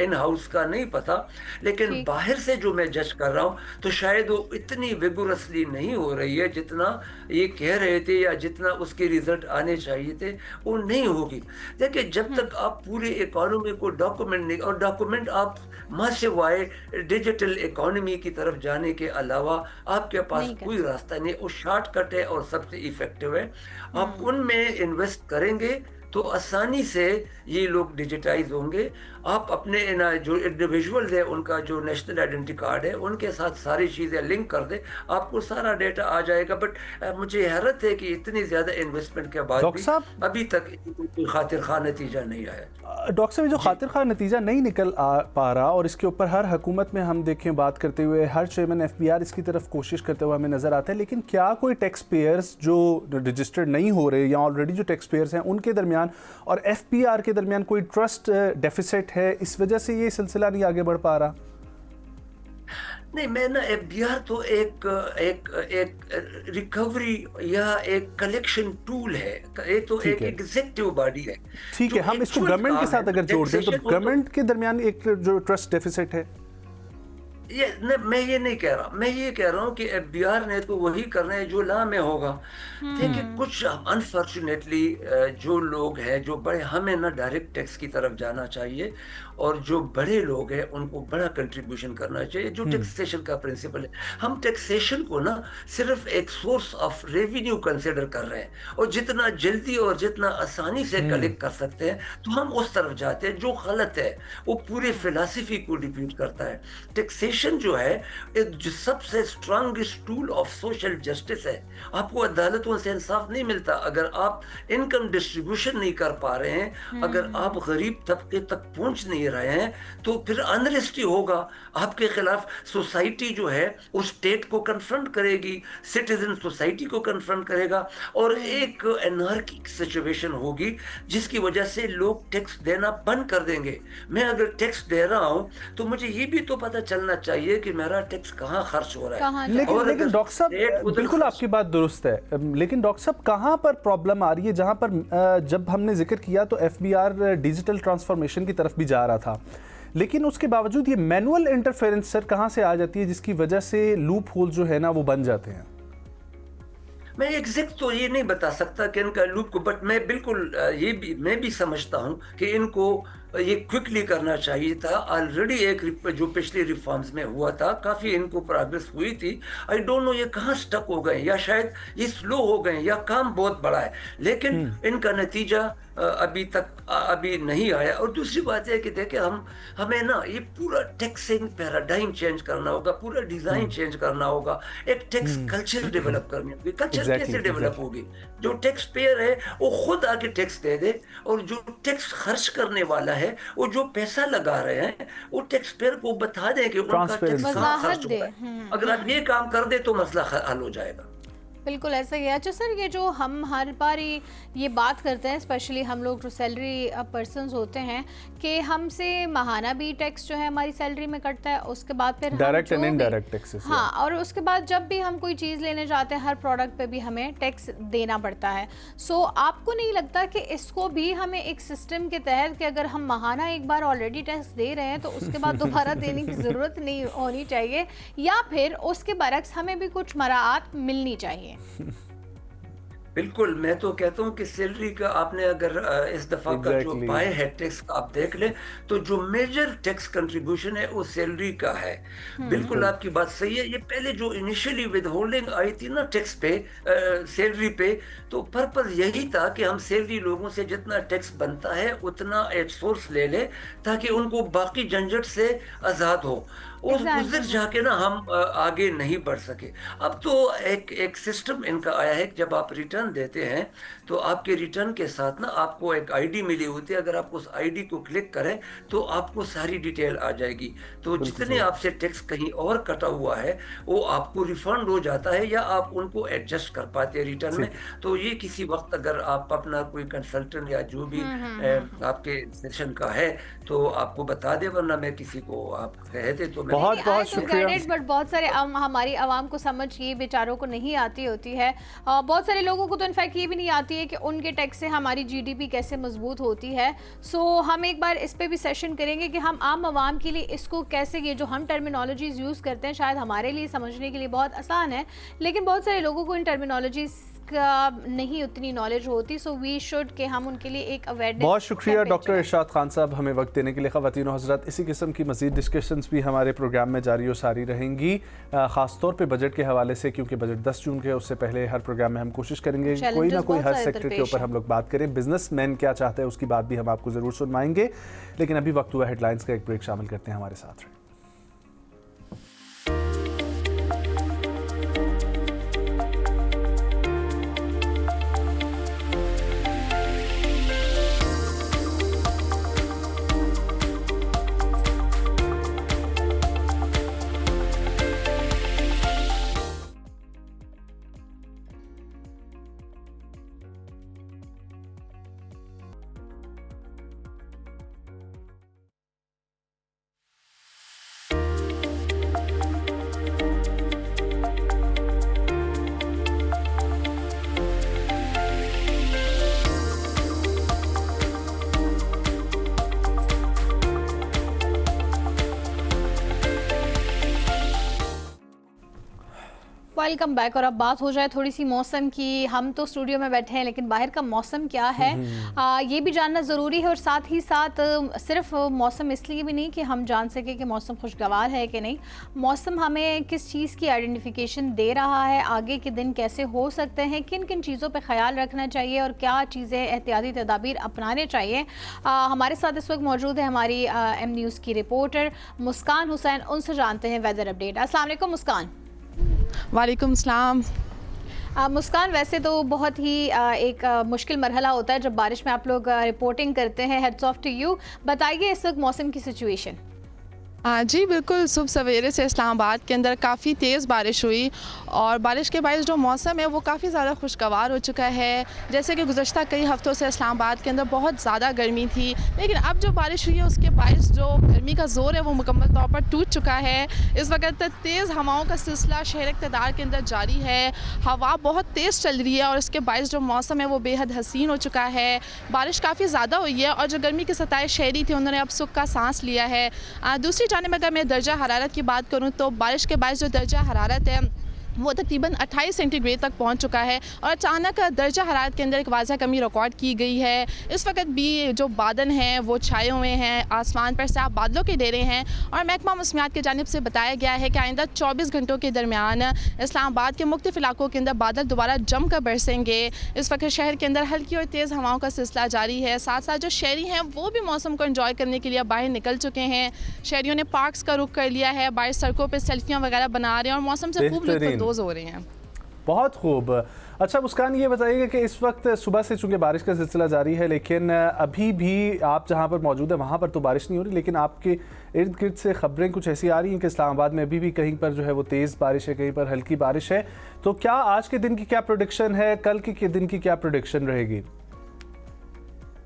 इन हाउस का नहीं पता, लेकिन ठीक। बाहर से जो मैं जज कर रहा हूँ तो शायद वो इतनी विगोरसली नहीं हो रही है जितना ये कह रहे थे या जितना उसके रिजल्ट आने चाहिए थे, वो नहीं होगी। देखिए, जब तक आप पूरी इकोनॉमी को डॉक्यूमेंट नहीं, और डॉक्यूमेंट आप मासिव आए डिजिटल इकोनॉमी की तरफ जाने के अलावा आपके पास नहीं कर कोई रास्ता नहीं, वो शॉर्टकट है और सबसे इफेक्टिव है। आप उनमें इन्वेस्ट करेंगे तो आसानी से ये लोग डिजिटाइज होंगे। आप अपने जो इंडिविजुअल्स है उनका जो नेशनल आइडेंटिटी कार्ड है उनके साथ सारी चीज़ें लिंक कर दे, आपको सारा डेटा आ जाएगा। बट मुझे हैरत है कि इतनी ज़्यादा इन्वेस्टमेंट के बाद डॉक्टर भी साहब, अभी तक कोई खातिर खा नतीजा नहीं आया। डॉक्टर साहब, जो खातिर खा नतीजा नहीं निकल पा रहा, और इसके ऊपर हर हुकूमत में हम देखें बात करते हुए हर चेयरमैन एफबीआर इसकी तरफ कोशिश करते हुए हमें नजर आता है, लेकिन क्या कोई टैक्स पेयर्स जो रजिस्टर्ड नहीं हो रहे या ऑलरेडी जो टैक्स पेयर्स हैं उनके दरमियान और एफबीआर के दरमियान कोई ट्रस्ट डेफिसिट है, इस वजह से ये सिलसिला नहीं आगे बढ़ पा रहा? नहीं, मैं ना एफबीआर तो एक एक एक रिकवरी या एक कलेक्शन टूल है, ये तो ठीक एक है, एग्जीक्यूटिव बॉडी है ठीक है। जो हम इसको एक्चुअल गवर्नमेंट के काम साथ है। अगर जोड़ दें तो टैक्सेशन को तो गवर्नमेंट के दरमियान एक जो ट्रस्ट डेफिसिट है। ये न, मैं ये नहीं कह रहा, मैं ये कह रहा हूँ कि एफबीआर ने तो वही करना है जो ला में होगा। देखिए, कुछ अनफॉर्चुनेटली जो लोग हैं जो बड़े, हमें ना डायरेक्ट टैक्स की तरफ जाना चाहिए, और जो बड़े लोग हैं उनको बड़ा कंट्रीब्यूशन करना चाहिए, जो टैक्सेशन का प्रिंसिपल है। हम टैक्सेशन को ना सिर्फ एक सोर्स ऑफ रेवेन्यू कंसिडर कर रहे हैं, और जितना जल्दी और जितना आसानी से कलेक्ट कर सकते हैं तो हम उस तरफ जाते हैं, जो गलत है वो पूरे फिलॉसफी को डिफ्यूज करता है। टैक्सेशन जो है एक जो सबसे strongest tool of social justice है। आपको अदालतों से इंसाफ नहीं मिलता अगर आप इनकम डिस्ट्रीब्यूशन नहीं कर पा रहे हैं, अगर आप गरीब तबके तक पहुंच नहीं रहे हैं, तो फिर अनरेस्टी होगा आपके खिलाफ। सोसाइटी जो है वो स्टेट को कन्फ्रंट करेगी, सिटीजन सोसाइटी को कन्फ्रंट करेगा, और एक एनार्किक सिचुएशन होगी जिसकी वजह से लोग टैक्स देना बंद कर देंगे। मैं अगर टैक्स दे रहा हूं तो मुझे ये भी तो पता चलना चाहिए कि मेरा टैक्स कहाँ खर्च हो रहा है। लेकिन डॉक्टर साहब, बिल्कुल आपकी बात दुरुस्त है, लेकिन डॉक्टर साहब कहाँ पर प्रॉब्लम आ रही है? जहाँ पर जब हमने जिक्र किया तो एफबीआर डिजिटल ट्रांसफॉर्मेशन की तरफ भी जा रहा था, लेकिन उसके बावजूद ये मैनुअल इंटरफेरेंस सर कहाँ से आ जाती है जिसकी वजह से लूप होल जो है ना वो बन जाते हैं? मैं एग्जैक्ट तो ये नहीं बता सकता कि इनका लूप को, बट मैं बिल्कुल मैं भी समझता हूँ कि इनको ये क्विकली करना चाहिए था। ऑलरेडी एक जो पिछले रिफॉर्म्स में हुआ था, काफ़ी इनको प्रोग्रेस हुई थी। आई डोंट नो ये कहाँ स्टक हो गए, या शायद ये स्लो हो गए, या काम बहुत बड़ा है लेकिन इनका नतीजा अभी तक अभी नहीं आया। और दूसरी बात है कि देखिए, हमें ना ये पूरा टैक्सिंग पैराडाइम चेंज करना होगा, पूरा डिज़ाइन चेंज करना होगा, एक टैक्स कल्चर डेवलप करनी होगी। कल्चर कैसे डेवलप होगी? जो टैक्स पेयर है वो खुद आके टैक्स दे दे, और जो टैक्स खर्च करने वाला है वो जो पैसा लगा रहे हैं वो टैक्स पेयर को बता दें कि उनका टैक्स कहाँ खर्च हो रहा है। अगर आप ये काम कर दे तो मसला हल हो जाएगा। बिल्कुल ऐसा ही है। अच्छा सर, ये जो हम हर बार ये बात करते हैं, स्पेशली हम लोग जो सैलरी पर्सनस होते हैं, कि हमसे माहाना भी टैक्स जो है हमारी सैलरी में कटता है, उसके बाद फिर डायरेक्ट एंड इनडायरेक्ट टैक्सेस। हाँ, और उसके बाद जब भी हम कोई चीज़ लेने जाते हैं, हर प्रोडक्ट पे भी हमें टैक्स देना पड़ता है। सो आपको नहीं लगता कि इसको भी हमें एक सिस्टम के तहत, कि अगर हम माहाना एक बार ऑलरेडी टैक्स दे रहे हैं तो उसके बाद दोबारा देने की ज़रूरत नहीं होनी चाहिए, या फिर उसके बरक्स हमें भी कुछ मराआत मिलनी चाहिए? बिल्कुल, मैं तो कहता हूँ कि सैलरी का आपने अगर इस दफ़ा का जो पाए है टैक्स का आप देख लें, तो जो मेजर टैक्स कंट्रीब्यूशन है वो सैलरी का है। बिल्कुल आपकी बात सही है। ये पहले जो इनिशियली विद होल्डिंग आई थी ना टैक्स पे, सैलरी पे, तो पर्पज़ यही था कि हम सैलरी लोगों से जितना टैक्स बनता है उतना एक सोर्स ले लें, ताकि उनको बाकी झंझट से आज़ाद हो। और गुजर जाके ना हम आगे नहीं बढ़ सके। अब तो एक सिस्टम इनका आया है कि जब आप रिटर्न देते हैं तो आपके रिटर्न के साथ ना आपको एक आईडी मिली होती है। अगर आप उस आईडी को क्लिक करें तो आपको सारी डिटेल आ जाएगी। तो जितने आपसे टैक्स कहीं और कटा हुआ है वो आपको रिफंड हो जाता है, या आप उनको एडजस्ट कर पाते हैं रिटर्न में। तो ये किसी वक्त अगर आप अपना कोई कंसल्टेंट या जो भी आपके सेशन का है तो आपको बता दे, वरना मैं किसी को आप कहते तो बहुत बहुत शुक्रिया। बट बहुत सारे हमारी आवाम को समझ ये बेचारों को नहीं आती होती है। बहुत सारे लोगों को तो इनफैक्ट ये भी नहीं आती है कि उनके टैक्स से हमारी जीडीपी कैसे मजबूत होती है। सो हम एक बार इस पे भी सेशन करेंगे कि हम आम आवाम के लिए इसको कैसे, ये जो हम टर्मिनोलॉजीज यूज़ करते हैं शायद हमारे लिए समझने के लिए बहुत आसान है, लेकिन बहुत सारे लोगों को इन टर्मिनोलॉजीज का नहीं उतनी नॉलेज होती। सो वी शुड कि हम उनके लिए एक अवेयरनेस। बहुत शुक्रिया डॉक्टर इरशाद खान साहब हमें वक्त देने के लिए। ख़वातीन और हज़रात, इसी किस्म की मज़ीद डिस्कशंस भी हमारे प्रोग्राम में जारी और सारी रहेंगी, ख़ास तौर पे बजट के हवाले से, क्योंकि बजट 10 जून के, उससे पहले हर प्रोग्राम में हम कोशिश करेंगे कोई ना कोई हर सेक्टर के ऊपर हम लोग बात करें। बिजनेसमैन क्या चाहते हैं उसकी बात भी हम आपको ज़रूर सुनवाएंगे, लेकिन अभी वक्त हुआ हेडलाइंस का एक ब्रेक। शामिल करते हैं हमारे साथ। Welcome back. और अब बात हो जाए थोड़ी सी मौसम की। हम तो स्टूडियो में बैठे हैं, लेकिन बाहर का मौसम क्या है ये भी जानना ज़रूरी है। और साथ ही साथ सिर्फ मौसम इसलिए भी नहीं कि हम जान सके कि मौसम खुशगवार है कि नहीं, मौसम हमें किस चीज़ की आइडेंटिफिकेशन दे रहा है, आगे के दिन कैसे हो सकते हैं, किन किन चीज़ों पर ख्याल रखना चाहिए और क्या चीज़ें एहतियाती तदाबीर अपनाने चाहिए। हमारे साथ इस वक्त मौजूद है हमारी एम न्यूज़ की रिपोर्टर मुस्कान हुसैन। उनसे जानते हैं वेदर अपडेट। अस्सलाम वालेकुम मुस्कान। वालेकुम सलाम। मुस्कान, वैसे तो बहुत ही एक मुश्किल मरहला होता है जब बारिश में आप लोग रिपोर्टिंग करते हैं। Hats off to you. बताइए इस वक्त मौसम की सिचुएशन। जी बिल्कुल, सुबह सवेरे से इस्लामाबाद के अंदर काफ़ी तेज़ बारिश हुई और बारिश के बायस जो मौसम है वो काफ़ी ज़्यादा खुशगवार हो चुका है। जैसे कि गुज़श्ता कई हफ़्तों से इस्लामाबाद के अंदर बहुत ज़्यादा गर्मी थी, लेकिन अब जो बारिश हुई है उसके बायस जो गर्मी का ज़ोर है वो मुकम्मल तौर पर टूट चुका है। इस वक्त तेज़ हवाओं का सिलसिला शहर इक़्तिदार के अंदर जारी है। हवा बहुत तेज़ चल रही है और इसके बायस जो मौसम है वो बेहद हसीन हो चुका है। बारिश काफ़ी ज़्यादा हुई है और जो गर्मी की सताए शहरी थी उन्होंने अब सुख का सांस लिया है। दूसरी जानिब अगर मैं दर्जा हरारत की बात करूं तो बारिश के बाद जो दर्जा हरारत है वो तकरीबन 28 सेंटीग्रेड तक पहुंच चुका है और अचानक दर्जा हरारत के अंदर एक वाज़ह कमी रिकॉर्ड की गई है। इस वक्त भी जो बादल हैं वो छाए हुए हैं, आसमान पर साफ बादलों के डेरे हैं और महकमा मौसमियात की जानिब से बताया गया है कि आइंदा 24 घंटों के दरमियान इस्लामाबाद के मुख्तलिफ इलाकों के अंदर बादल दोबारा जमकर बरसेंगे। इस वक्त शहर के अंदर हल्की और तेज़ हवाओं का सिलसिला जारी है। साथ साथ जो शहरी हैं वो भी मौसम को एंजॉय करने के लिए बाहर निकल चुके हैं। शहरियों ने पार्क्स का रुख कर लिया है, बाहर सड़कों पर सेल्फियाँ वगैरह बना रहे हैं और मौसम से खूब लुत्फ़ हो रहे हैं। बहुत खूब। अच्छा मुस्कान, ये बताइएगा कि इस वक्त सुबह से चूंकि बारिश का सिलसिला जारी है, लेकिन अभी भी आप जहां पर मौजूद है वहां पर तो बारिश नहीं हो रही, लेकिन आपके इर्द गिर्द से खबरें कुछ ऐसी आ रही हैं कि इस्लामाबाद में अभी भी कहीं पर जो है वो तेज़ बारिश है, कहीं पर हल्की बारिश है। तो क्या आज के दिन की क्या प्रेडिक्शन है, कल के दिन की क्या प्रेडिक्शन रहेगी?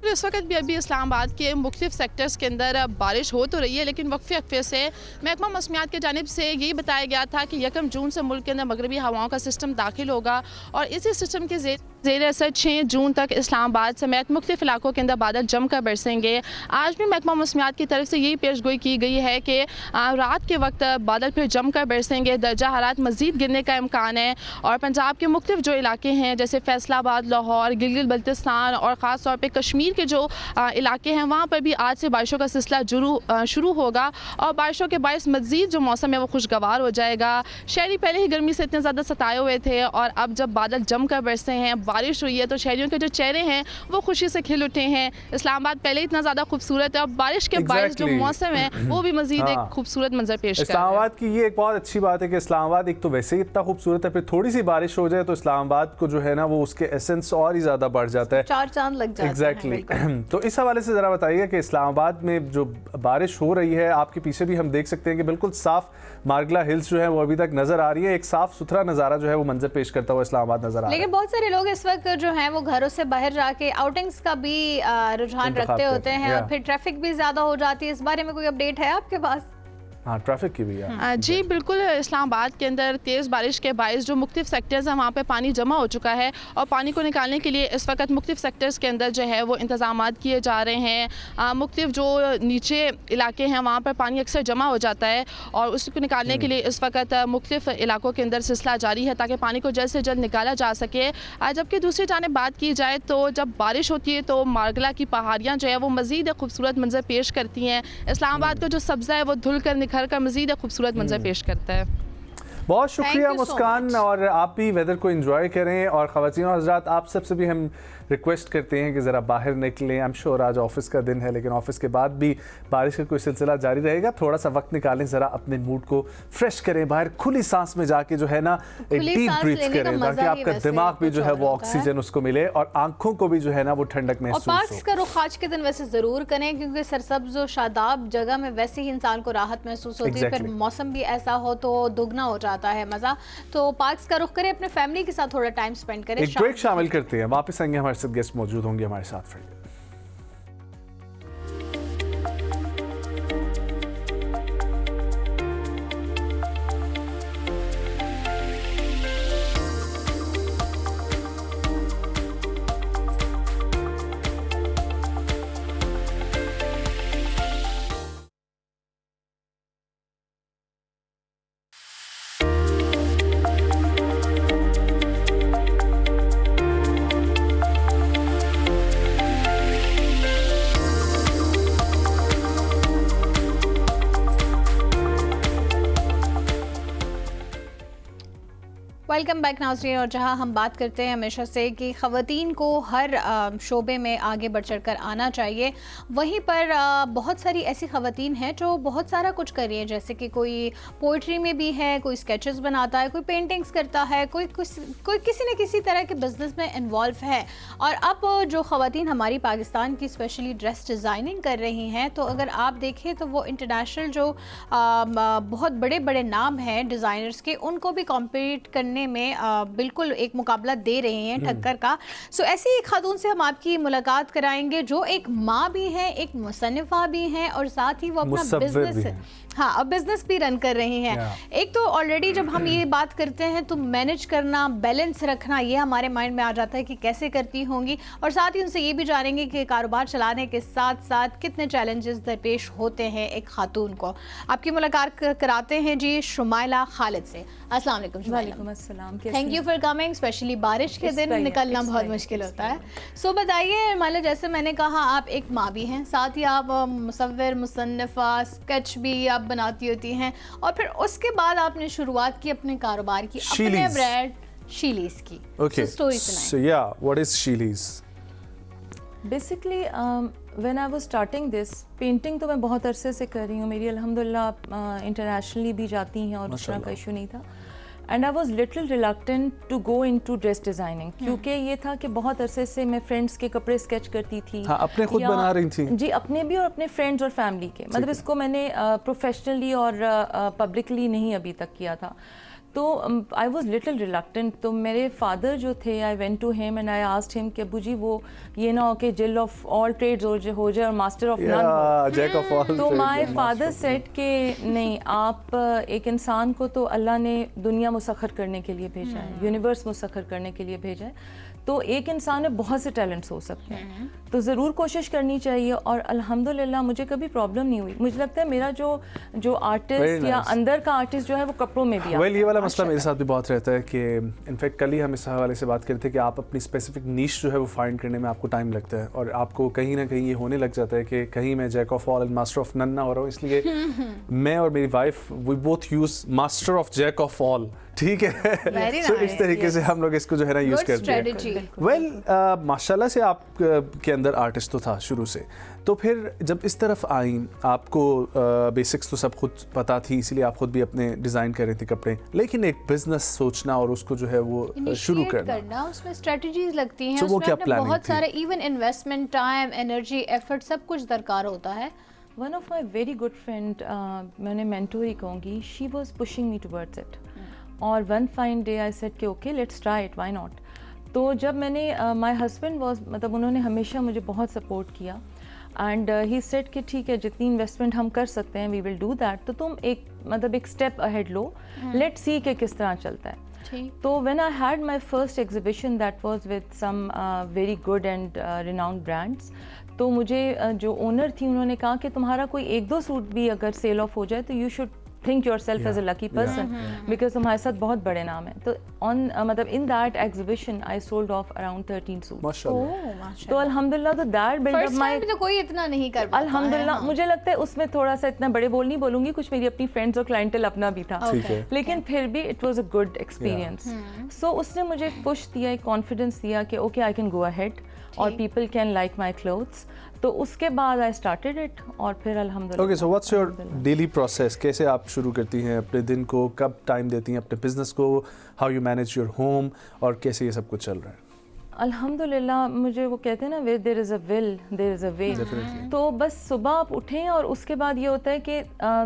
इस वक्त भी अभी इस्लामाबाद के मुख्तलिफ सेक्टर्स के अंदर बारिश हो तो रही है, लेकिन वक्फे वक्फे से महकमा मौसमियात की जानिब से यही बताया गया था कि 1 जून से मुल्क के अंदर मगरबी हवाओं का सिस्टम दाखिल होगा और इसी सिस्टम के ज़ेर असर 6 जून तक इस्लामाबाद समेत मुख्तलिफ इलाकों के अंदर बादल जमकर बरसेंगे। आज भी महकमा मौसमियात की तरफ से यही पेशगोई की गई है कि रात के वक्त बादल फिर जमकर बरसेंगे, दर्जा हरारत मज़ीद गिरने का इम्कान है और पंजाब के मुख्तलिफ जो इलाके हैं जैसे फैसलाबाद, लाहौर, गिलगित बल्तिस्तान और ख़ास तौर पर कश्मीर के जो इलाके हैं वहाँ पर भी आज से बारिशों का सिलसिला शुरू होगा और बारिशों के बायस मज़ीद जो मौसम है वो खुशगवार हो जाएगा। शहरी पहले ही गर्मी से इतने ज़्यादा सताए हुए थे और अब जब बादल जमकर बरसे हैं, बारिश हुई है, तो शहरियों के जो चेहरे हैं वो खुशी से खिल उठे हैं। इस्लामाबाद पहले इतना ज़्यादा खूबसूरत है और बारिश के बायस जो मौसम है वो भी मज़ीद एक खूबसूरत मंजर पेश कर रहा है। इस्लामाबाद की ये एक बहुत अच्छी बात है कि इस्लामाबाद एक तो वैसे ही इतना खूबसूरत है, फिर थोड़ी सी बारिश हो जाए तो इस्लामाबाद को जो है ना वो उसके एसेंस और ही ज़्यादा बढ़ जाता है, 4 चांद लग जाते हैं। एग्जैक्टली। तो इस हवाले से ज़रा बताइएगा कि इस्लामाबाद में जो बारिश हो रही है, आपके पीछे भी हम देख सकते हैं कि बिल्कुल साफ मार्गला हिल्स जो है वो अभी तक नज़र आ रही है, एक साफ सुथरा नज़ारा जो है वो मंजर पेश करता हुआ इस्लामाबाद नज़र आ रहा है। लेकिन बहुत सारे लोग इस वक्त जो हैं वो घरों से बाहर जाके आउटिंग्स का भी रुझान रखते होते हैं और फिर ट्रैफिक भी ज़्यादा हो जाती है। इस बारे में कोई अपडेट है आपके पास? हाँ, ट्रैफिक की भी है। जी बिल्कुल, इस्लामाबाद के अंदर तेज़ बारिश के बायस जो मुख्तलिफ सेक्टर्स हैं वहाँ पे पानी जमा हो चुका है और पानी को निकालने के लिए इस वक्त मुख्तलिफ सेक्टर्स के अंदर जो है वो इंतज़ामात किए जा रहे हैं। मुख्तलिफ जो नीचे इलाके हैं वहाँ पर पानी अक्सर जमा हो जाता है और उसको निकालने के लिए इस वक्त मुख्तलिफ इलाकों के अंदर सिलसिला जारी है ताकि पानी को जल्द से जल्द निकाला जा सके। जबकि दूसरी जानिब बात की जाए तो जब बारिश होती है तो मार्गला की पहाड़ियाँ जो है वो मज़ीद खूबसूरत मंजर पेश करती हैं। इस्लामाबाद का जो सब्ज़ा है वो धुल कर निखर कर मज़ीद खूबसूरत मंजर पेश करता है। बहुत शुक्रिया मुस्कान, और आप भी वेदर को एंजॉय करें और ख़वातीन और हज़रात आप सबसे भी हम रिक्वेस्ट करते हैं कि ज़रा बाहर निकलें। आई एम श्योर आज ऑफिस का दिन है, लेकिन ऑफिस के बाद भी बारिश का कोई सिलसिला जारी रहेगा। थोड़ा सा वक्त निकालें, ज़रा अपने मूड को फ्रेश करें, बाहर खुली सांस में जाके जो है ना एक डीप ब्रीथ करें ताकि आपका दिमाग भी जो है वो ऑक्सीजन उसको मिले और आंखों को भी जो है ना वो ठंडक महसूस हो। पार्क्स का रुख आज के दिन वैसे ज़रूर करें क्योंकि सरसब्ज़ और शादाब जगह में वैसे ही इंसान को राहत महसूस होती है। फिर मौसम भी ऐसा हो तो दुगना हो जाता है मज़ा। तो पार्क्स का रुख करें, अपने फैमिली के साथ थोड़ा टाइम स्पेंड करें। एक ब्रेक शामिल करते हैं, वापस आएंगे, हमारे साथ गेस्ट मौजूद होंगे हमारे साथ। फिर वेलकम बैक नाज़रीन। और जहां हम बात करते हैं हमेशा से कि ख़वातीन को हर शोबे में आगे बढ़ चढ़ कर आना चाहिए, वहीं पर बहुत सारी ऐसी ख़वातीन हैं जो बहुत सारा कुछ कर रही हैं, जैसे कि कोई पोइट्री में भी है, कोई स्केचेस बनाता है, कोई पेंटिंग्स करता है, कोई किसी न किसी तरह के बिज़नेस में इन्वॉल्व है। और अब जो ख़वातीन हमारी पाकिस्तान की स्पेशली ड्रेस डिज़ाइनिंग कर रही हैं, तो अगर आप देखें तो वो इंटरनेशनल जो बहुत बड़े बड़े नाम हैं डिज़ाइनर्स के, उनको भी कॉम्पीट करने में बिल्कुल एक मुकाबला दे रहे हैं ठक्कर का। सो ऐसी एक खातून से हम आपकी मुलाकात कराएंगे जो एक माँ भी है, एक मुसन्निफ़ा भी हैं और साथ ही वो अपना बिजनेस अब बिजनेस भी रन कर रही हैं। एक तो ऑलरेडी जब हम ये बात करते हैं तो मैनेज करना, बैलेंस रखना, ये हमारे माइंड में आ जाता है कि कैसे करती होंगी, और साथ ही उनसे ये भी जानेंगे कि कारोबार चलाने के साथ साथ कितने चैलेंजेस दरपेश होते हैं एक खातून को। आपकी मुलाकात कराते हैं जी शुमाइला खालिद से। अस्सलाम वालेकुम। वालेकुम अस्सलाम। Thank you for coming. Specially बारिश के दिन निकलना बहुत मुश्किल होता है। सो बताइए, मान लो जैसे मैंने कहा आप एक माँ भी हैं, साथ ही आप मुसव्विर, मुसन्निफ़ा, स्केच भी आप बनाती होती हैं, और फिर उसके बाद आपने शुरुआत की अपने कारोबार की, अपने ब्रांड शीलीज की। Okay, story so yeah, what is Sheely's? Basically when I was starting this, painting तो मैं बहुत अरसे से कर रही हूँ, मेरी अल्हम्दुलिल्लाह इंटरनेशनली भी जाती हैं और उस तरह का इशू नहीं था। And I was little reluctant to go in to dress designing, क्योंकि ये था कि बहुत अरसे से मैं फ्रेंड्स के कपड़े स्केच करती थी। हाँ, अपने खुद या- बना रही थी? जी, अपने भी और अपने फ्रेंड्स और फैमिली के, मतलब इसको मैंने प्रोफेशनली और पब्लिकली नहीं अभी तक किया था। तो आई वॉज लिटिल रिलक्टेंट। तो मेरे फादर जो थे, I went to him and I asked him कि अबू जी वो ये ना हो कि जिल ऑफ ऑल ट्रेड्स हो जाए और मास्टर ऑफ नन हो। जैक ऑफ ऑल तो माय फादर सेड कि नहीं, आप एक इंसान को तो अल्लाह ने दुनिया मुसख्खर करने के लिए भेजा है, यूनिवर्स मुसख्खर करने के लिए भेजा है। तो एक इंसान में बहुत से टैलेंट्स हो सकते हैं, तो ज़रूर कोशिश करनी चाहिए। और अल्हम्दुलिल्लाह मुझे कभी प्रॉब्लम नहीं हुई। मुझे लगता है मेरा जो आर्टिस्ट या अंदर का आर्टिस्ट जो है वो कपड़ों में भी वेल ये वाला मसला मेरे साथ भी बहुत रहता है कि इनफैक्ट कल ही हम इस हवाले से बात करते थे कि आप अपनी स्पेसिफिक नीश जो है वो फाइंड करने में आपको टाइम लगता है, और आपको कहीं ना कहीं ये होने लग जाता है कि कहीं मैं jack of all and master of none ना हो रहा हूँ। इसलिए मैं और मेरी wife we both use master of jack of all, ठीक है। Very So, इस nice, तरीके से हम लोग इसको जो है ना यूज Good करते हैं। strategy. वेल माशाल्लाह से आप के अंदर आर्टिस्ट तो था शुरू से, तो फिर जब इस तरफ आई आपको बेसिक्स तो सब खुद पता थी, इसीलिए आप खुद भी अपने डिज़ाइन कर रहे थे कपड़े, लेकिन एक बिजनेस सोचना और उसको जो है वो शुरू Initiate करना उसमें स्ट्रेटजीज लगती हैं, So, वो उसमें क्या आपने planning बहुत थी? सारे even investment, time, energy, effort सब कुछ दरकार होता है। One of my very good friend, मैं उन्हें मेंटोर ही कहूँगी, she was pushing me towards it. और one fine day I said कि okay let's try it, why not. तो जब मैंने माय हस्बैंड वाज, मतलब उन्होंने हमेशा मुझे बहुत सपोर्ट किया एंड ही सेड कि ठीक है, जितनी इन्वेस्टमेंट हम कर सकते हैं वी विल डू दैट। तो तुम एक स्टेप अहेड लो, लेट्स सी कि किस तरह चलता है। तो when I had my first exhibition that was with some very good and renowned brands, तो मुझे जो ओनर थी उन्होंने कहा कि तुम्हारा कोई 1-2 सूट भी अगर सेल ऑफ हो जाए तो you should think yourself as a lucky person, because तुम्हारे साथ बहुत बड़े नाम है। तो मतलब in that exhibition I sold off around 13 suit. माशाल्लाह। तो अल्हम्दुलिल्लाह, तो that build up first my, time तो कोई इतना नहीं कर पाता है, अल्हम्दुलिल्लाह हाँ। मुझे लगता है उसमें थोड़ा सा इतना बड़े बोल नहीं बोलूँगी, कुछ मेरी अपनी फ्रेंड्स और क्लाइंटल अपना भी था, ठीक है। लेकिन फिर भी it was a good experience. So उसने मुझे एक पुश दिया, एक कॉन्फिडेंस दिया कि okay I can go ahead और people can like my clothes. तो उसके बाद आई स्टार्टेड इट और फिर अल्हम्दुलिल्लाह। Okay, so what's your daily process? कैसे आप शुरू करती हैं अपने दिन को, कब टाइम देती हैं अपने बिजनेस को, how you manage your home, और कैसे ये सब कुछ चल रहा है? अल्हम्दुलिल्लाह, मुझे वो कहते हैं ना, where there is a will there is a way. तो बस सुबह आप उठें और उसके बाद ये होता है कि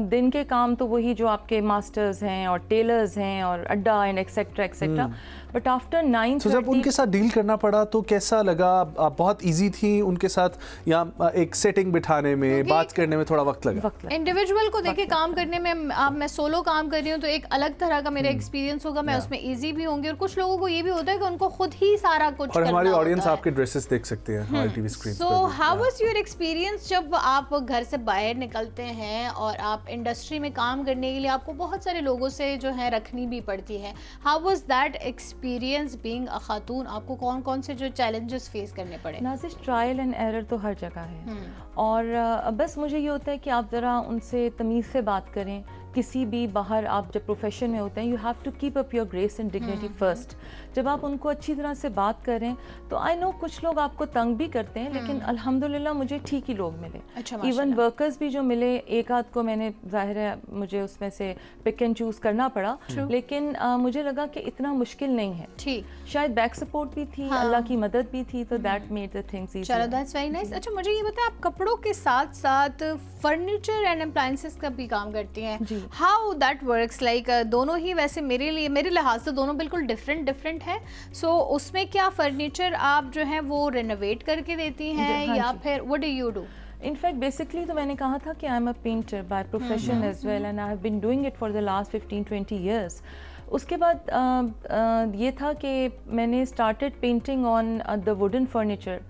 दिन के काम तो वही जो आपके मास्टर्स हैं और टेलर्स हैं और अड्डा and etcetera etcetera, but after 9:30 तो जब उनके साथ डील करना पड़ा तो कैसा लगा? आप बहुत इजी थी उनके साथ या एक सेटिंग बिठाने में, बात करने में थोड़ा वक्त लगा? इंडिविजुअल को देखे काम करने में, मैं सोलो काम कर रही हूँ तो एक अलग तरह का मेरा एक्सपीरियंस होगा, मैं उसमें इजी भी होंगी। और कुछ लोगों को ये भी होता है कि उनको खुद ही सारा कुछ, और हमारी ऑडियंस आपके ड्रेसेस देख सकते हैं हमारी TV screen so how was your experience जब आप घर से बाहर निकलते हैं और आप इंडस्ट्री में काम करने के लिए आपको बहुत सारे लोगों से जो है रखनी भी पड़ती है? How was that experience being a खातून? आपको कौन कौन से जो चैलेंजेस फेस करने पड़े? नाज़िश, ट्रायल एंड एरर तो हर जगह है, और बस मुझे ये होता है कि आप ज़रा उनसे तमीज़ से बात करें। किसी भी बाहर आप जब प्रोफेशन में होते हैं, you have to keep up your grace and dignity first. जब आप उनको अच्छी तरह से बात करें तो आई नो कुछ लोग आपको तंग भी करते हैं, लेकिन अल्हम्दुलिल्लाह मुझे ठीक ही लोग मिले। अच्छा, इवन वर्कर्स भी जो मिले, एक आध को मैंने, जाहिर है मुझे उसमें से पिक एंड चूज़ करना पड़ा, लेकिन मुझे लगा कि इतना मुश्किल नहीं है। ठीक, शायद बैक सपोर्ट भी थी, अल्लाह की मदद भी थी, तो that made the things easy. चलो दैट्स वेरी नाइस। अच्छा, मुझे ये बताएं, आप कपड़ों के साथ साथ फर्नीचर एंड अप्लायंसेस का भी काम करती हैं। How that works? लाइक दोनों ही वैसे मेरे लिहाज से दोनों बिल्कुल डिफरेंट है। सो उसमें क्या फर्नीचर आप जो है वो रेनोवेट करके देती हैं या फिर what do you do? In fact basically तो मैंने कहा था कि I am a painter by profession as well, and I have been doing it for the last 15-20 years. उसके बाद ये था कि मैंने started painting on the wooden furniture,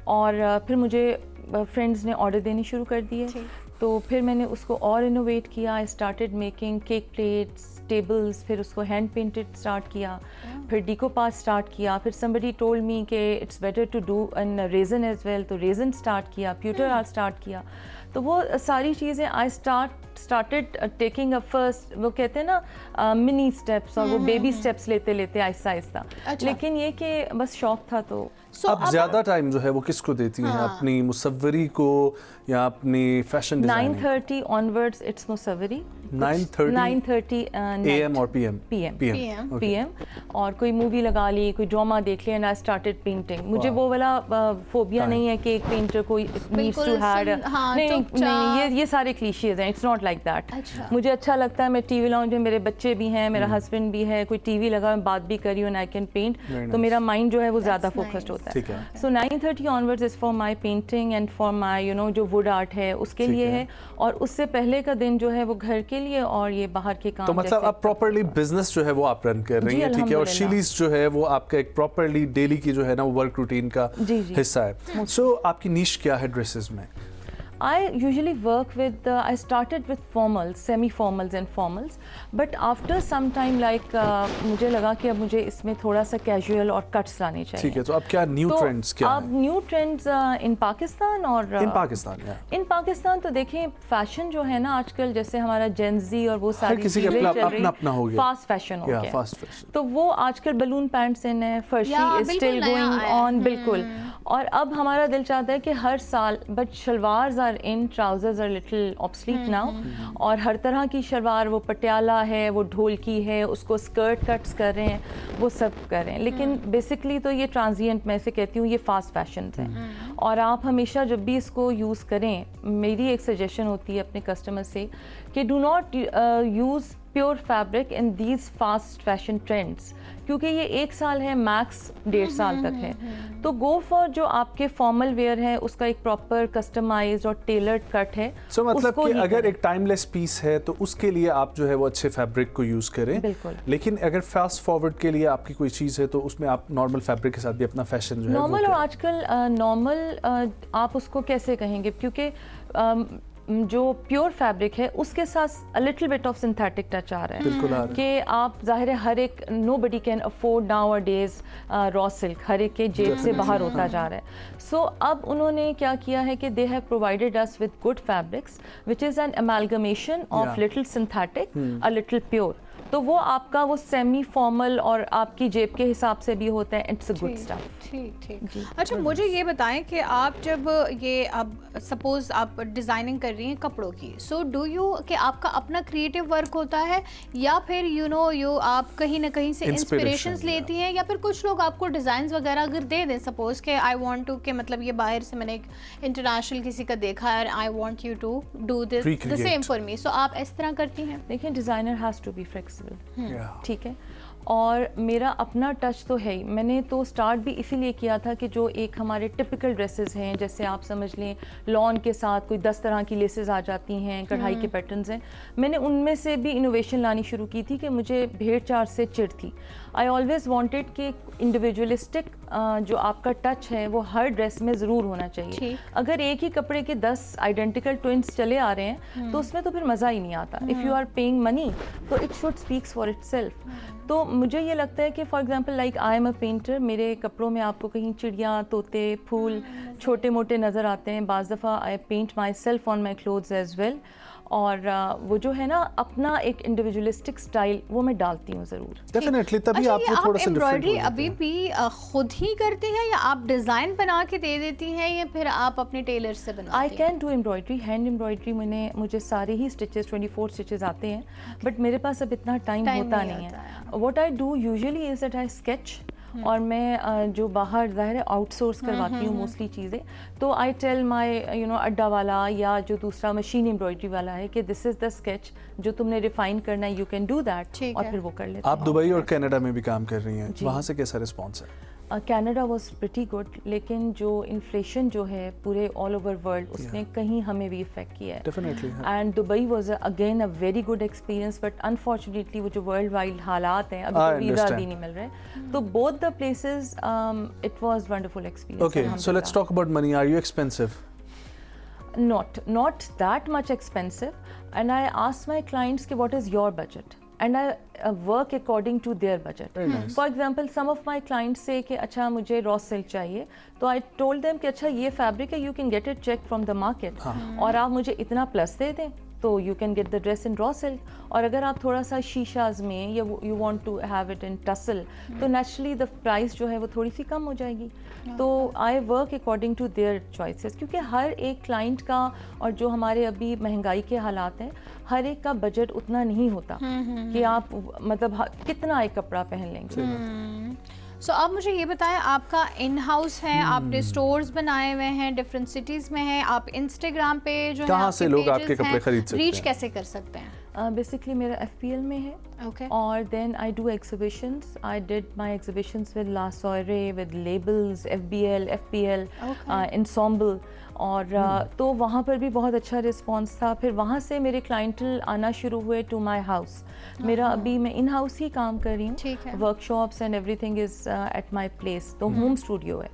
और फिर मुझे फ्रेंड्स ने ऑर्डर देनी शुरू कर दिए, तो फिर मैंने उसको और इनोवेट किया। I started making cake plates, tables, फिर उसको हैंड पेंटेड स्टार्ट किया। फिर डिकोपास स्टार्ट किया, फिर somebody told me कि it's better to do an raisin as well, तो raisin स्टार्ट किया, pewter art स्टार्ट किया। तो वो सारी चीज़ें I started taking a first, वो कहते हैं ना मिनी स्टेप्स, और वो बेबी स्टेप्स लेते लेते आहिस्ता आहिस्ता। अच्छा। लेकिन ये कि बस शौक था तो अब ज्यादा टाइम जो है वो किसको देती हैं, अपनी मुसव्वरी को या अपनी fashion designing? 9:30 onwards it's मुसव्वरी। 9:30 AM और PM? PM। और कोई मूवी लगा ली, कोई ड्रामा देख लिया, एंड आई स्टार्टेड पेंटिंग। मुझे वो वाला फोबिया नहीं है कि एक पेंटर को नीड्स टू हैड, नहीं, ये सारे क्लीशेज हैं, इट्स नॉट लाइक दैट। मुझे अच्छा लगता है, मैं टीवी लाउंज में, मेरे बच्चे भी हैं, मेरा हस्बैंड भी है, कोई टीवी लगा, मैं बात भी कर रही हूँ, आई कैन पेंट, तो मेरा माइंड जो है वो ज़्यादा फोकस्ड होता है। सो 9:30 onwards is for my painting and for my जो वुड आर्ट है उसके लिए है, और उससे पहले का दिन जो है वो घर के लिए और ये बाहर के काम। तो मतलब अब प्रॉपर्ली बिजनेस जो है वो आप रन कर रही हैं, ठीक है, और शीलीज जो है वो आपका एक प्रॉपर्ली डेली की जो है ना वर्क रूटीन का हिस्सा है। सो आपकी नीश क्या है ड्रेसेस में? I usually work with, I started with formals, semi-formals and formals, but after some time like मुझे लगा कि अब मुझे इसमें थोड़ा सा casual और cuts लाने चाहिए। ठीक है, तो अब क्या न्यू ट्रेंड्स क्या हैं? अब न्यू ट्रेंड्स इन पाकिस्तान और इन पाकिस्तान तो देखें फैशन जो है ना आजकल, जैसे हमारा जेन ज़ी और वो सारी किसी का अपना हो गया, फास्ट फैशन हो गया, फास्ट फैशन, तो वो आजकल बलून पैंट्स इन है, फर्शी इज स्टिल गोइंग ऑन, बिल्कुल। और अब हमारा दिल चाहता है कि हर साल, but shalwars are in, trousers are little obsolete now, और हर तरह की शलवार, वो पटियाला है, वो ढोलकी है, उसको स्कर्ट कट्स कर रहे हैं, वो सब कर रहे हैं। लेकिन बेसिकली तो ये ट्रांजिएंट, मैं इसे कहती हूँ, ये फास्ट फैशन है। और आप हमेशा जब भी इसको यूज़ करें, मेरी एक सजेशन होती है अपने कस्टमर से कि do not use pure fabric in these fast fashion trends, क्योंकि ये 1 साल है, मैक्स 1.5 साल तक है। तो गो फॉर जो आपके फॉर्मल वेयर है, उसका एक प्रॉपर कस्टमाइज्ड और टेलर्ड कट है। सो मतलब कि अगर एक टाइमलेस पीस है तो उसके लिए आप जो है वो अच्छे फैब्रिक को यूज़ करें, बिल्कुल। लेकिन अगर फास्ट फॉरवर्ड के लिए आपकी कोई चीज़ है तो उसमें आप नॉर्मल फैब्रिक के साथ भी अपना फैशन जो है नॉर्मल, और आजकल नॉर्मल आप उसको कैसे कहेंगे, क्योंकि जो प्योर फैब्रिक है उसके साथ little bit of synthetic touch आ रहा है। बिल्कुल आ रहा है कि आप जाहिर है हर एक, nobody can afford nowadays raw silk, हर एक के जेब से बाहर होता जा रहा है। सो अब उन्होंने क्या किया है कि they have provided us with good fabrics which is an amalgamation of little synthetic a little pure, तो वो आपका वो सेमी फॉर्मल और आपकी जेब के हिसाब से भी होता है। It's a good stuff. ठीक। अच्छा, मुझे ये बताएं कि आप जब ये अब सपोज आप डिज़ाइनिंग कर रही हैं कपड़ों की, सो डू यू कि आपका अपना क्रिएटिव वर्क होता है, या फिर यू आप कहीं ना कहीं से इंस्पिरेशंस लेती हैं, या फिर कुछ लोग आपको डिज़ाइंस वगैरह अगर दे दें, सपोज कि आई वांट टू, कि मतलब ये बाहर से मैंने एक इंटरनेशनल किसी का देखा है, I want you to do this the same for me, so आप इस तरह करती हैं? देखिए, designer has to be flexible, ठीक है, और मेरा अपना टच तो है ही। मैंने तो स्टार्ट भी इसीलिए किया था कि जो एक हमारे टिपिकल ड्रेसेस हैं, जैसे आप समझ लें लॉन के साथ कोई 10 तरह की लेसेस आ जाती हैं, कढ़ाई के पैटर्न्स हैं, मैंने उनमें से भी इनोवेशन लानी शुरू की थी कि मुझे भेड़ चाल से चिढ़ थी। आई ऑलवेज़ वांटेड कि इंडिविजुअलिस्टिक जो आपका टच है वो हर ड्रेस में ज़रूर होना चाहिए। अगर एक ही कपड़े के 10 आइडेंटिकल ट्विंस चले आ रहे हैं तो उसमें तो फिर मज़ा ही नहीं आता। If you are paying money तो it should speaks for itself. तो मुझे ये लगता है कि for example like I am a painter, मेरे कपड़ों में आपको कहीं चिड़िया, तोते, फूल छोटे मोटे नज़र आते हैं। बाज़ दफ़ा I paint myself on my clothes as well, और वो जो है ना अपना एक इंडिविजुअलिस्टिक स्टाइल वो मैं डालती हूँ ज़रूर। डेफिनेटली, तभी आप वो थोड़ा सा एम्ब्रॉयडरी अभी भी खुद ही करती हैं, या आप डिज़ाइन बना के दे देती हैं, या फिर आप अपने टेलर से बनाती हैं? I can do embroidery, hand embroidery मुझे सारे ही स्टिचेस 24 स्टिचेस आते हैं, बट मेरे पास अब इतना टाइम होता नहीं है। What I do usually is that I sketch, और मैं जो बाहर ज़ाहिर है आउटसोर्स करवाती हूँ मोस्टली चीज़ें, तो आई टेल माई अड्डा वाला या जो दूसरा मशीन एम्ब्रॉयडरी वाला है कि दिस इज़ द स्केच जो तुमने रिफाइन करना है, यू कैन डू दैट, और फिर वो कर लेते हैं। आप दुबई और कनाडा में भी काम कर रही हैं, वहाँ से कैसा रिस्पॉन्स है? कनाडा वॉज प्रिटी गुड, लेकिन जो इन्फ्लेशन जो है पूरे ऑल ओवर वर्ल्ड, उसने कहीं हमें भी इफेक्ट किया है। Definitely. And Dubai was again a very good experience, but unfortunately वो जो वर्ल्ड वाइड हालात हैं, अभी तो वीज़ा भी नहीं मिल रहे, तो both the places it was wonderful experience. Okay, so let's talk about money. Are you expensive? Not that much expensive, and I ask my clients कि what is your budget, and I work according to their budget. For example, some of my clients say कि अच्छा मुझे raw silk चाहिए, तो I told them कि अच्छा ये fabric है, you can get it checked from the market, और आप मुझे इतना plus दे दें तो you can get the dress in raw silk. और अगर आप थोड़ा सा शीशाज में या you want to have it in tussle, तो naturally the price जो है वो थोड़ी सी कम हो जाएगी. तो I work according to their choices, क्योंकि हर एक client का और जो हमारे अभी महंगाई के हालात हैं, हर एक का बजट उतना नहीं होता कि आप मतलब कितना एक कपड़ा पहन लेंगे. सो अब मुझे ये बताएं, आपका इन हाउस है, आपने स्टोर्स बनाए हुए हैं, डिफरेंट सिटीज़ में हैं, आप इंस्टाग्राम पे जो है कहाँ से लोग pages आपके कपड़े हैं, खरीद सकते रीच हैं? कैसे कर सकते हैं? बेसिकली मेरा FPL में है. Okay. और then I do exhibitions. I did my exhibitions with La Soirée, with Labels, FBL, FPL, Ensemble. और तो वहाँ पर भी बहुत अच्छा रिस्पांस था. फिर वहाँ से मेरे क्लाइंटल आना शुरू हुए टू माय हाउस. मेरा अभी मैं इन हाउस ही काम कर रही ठीक है. हूँ. Workshops and everything is at my place. तो होम स्टूडियो है,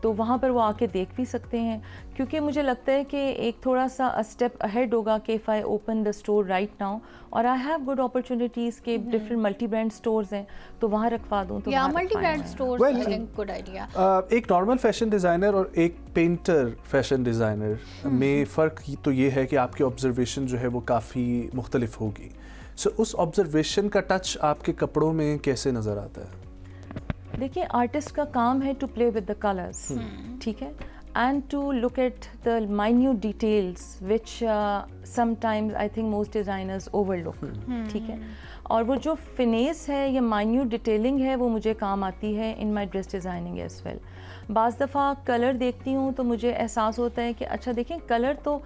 तो वहाँ पर वो आके देख भी सकते हैं. क्योंकि मुझे लगता है कि एक थोड़ा सा स्टेप अहेड होगा कि if I open the store right now, और आई हैव गुड अपॉर्चुनिटीज़ के डिफरेंट मल्टी ब्रांड स्टोर्स हैं, तो वहाँ रखवा दूँ. तो या वहाँ multi brand stores, Well, I think good idea. एक नॉर्मल फैशन डिज़ाइनर और एक पेंटर फैशन डिज़ाइनर में फ़र्क तो ये है कि आपकी ऑब्जर्वेशन जो है वो काफ़ी मुख्तलिफ होगी. सो उस ऑब्जर्वेशन का टच आपके कपड़ों में कैसे नज़र आता है? देखिए, आर्टिस्ट का काम है to play with the colours, ठीक है, and to look at the minute details which sometimes I think most designers overlook, ठीक है. और वो जो फिनेस है या माइन्यूट डिटेलिंग है वो मुझे काम आती है in my dress designing as well. बाज़ दफ़ा कलर देखती हूँ तो मुझे एहसास होता है कि अच्छा देखें, कलर तो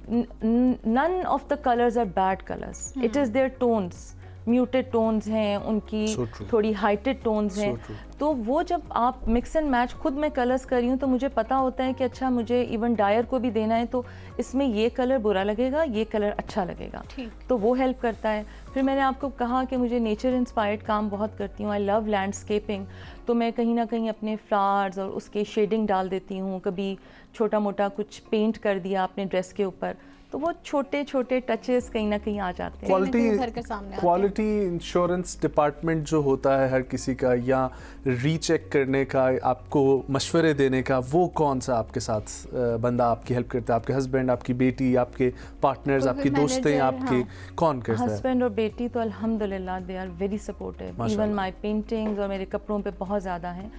none of the colors are bad colors. It is their tones. Muted tones हैं उनकी, थोड़ी हाइटेड टोन्स हैं. तो वो जब आप मिक्स एंड मैच, खुद मैं कलर्स कर रही हूँ तो मुझे पता होता है कि अच्छा मुझे इवन डायर को भी देना है तो इसमें ये कलर बुरा लगेगा, ये कलर अच्छा लगेगा. तो वो हेल्प करता है. फिर मैंने आपको कहा कि मुझे नेचर इंस्पायर्ड काम बहुत करती हूँ. आई लव लैंडस्केपिंग, तो मैं कहीं ना कहीं अपने फ्लावर्स और उसके शेडिंग डाल देती हूँ. कभी छोटा मोटा कुछ पेंट कर दिया अपने ड्रेस के ऊपर, तो वो छोटे छोटे टचेस कहीं ना कहीं आ जाते हैं. क्वालिटी इंश्योरेंस डिपार्टमेंट जो होता है हर किसी का, या रीचेक करने का, आपको मशवरे देने का, वो कौन सा आपके साथ बंदा आपकी हेल्प करता है? आपके हस्बैंड, आपकी बेटी, आपके पार्टनर्स, आपकी दोस्तें, आपके कौन करता है? हस्बैंड और बेटी तो अल्हम्दुलिल्लाह they are very supportive. Even my paintings और मेरे कपड़ों पे बहुत ज़्यादा हैं.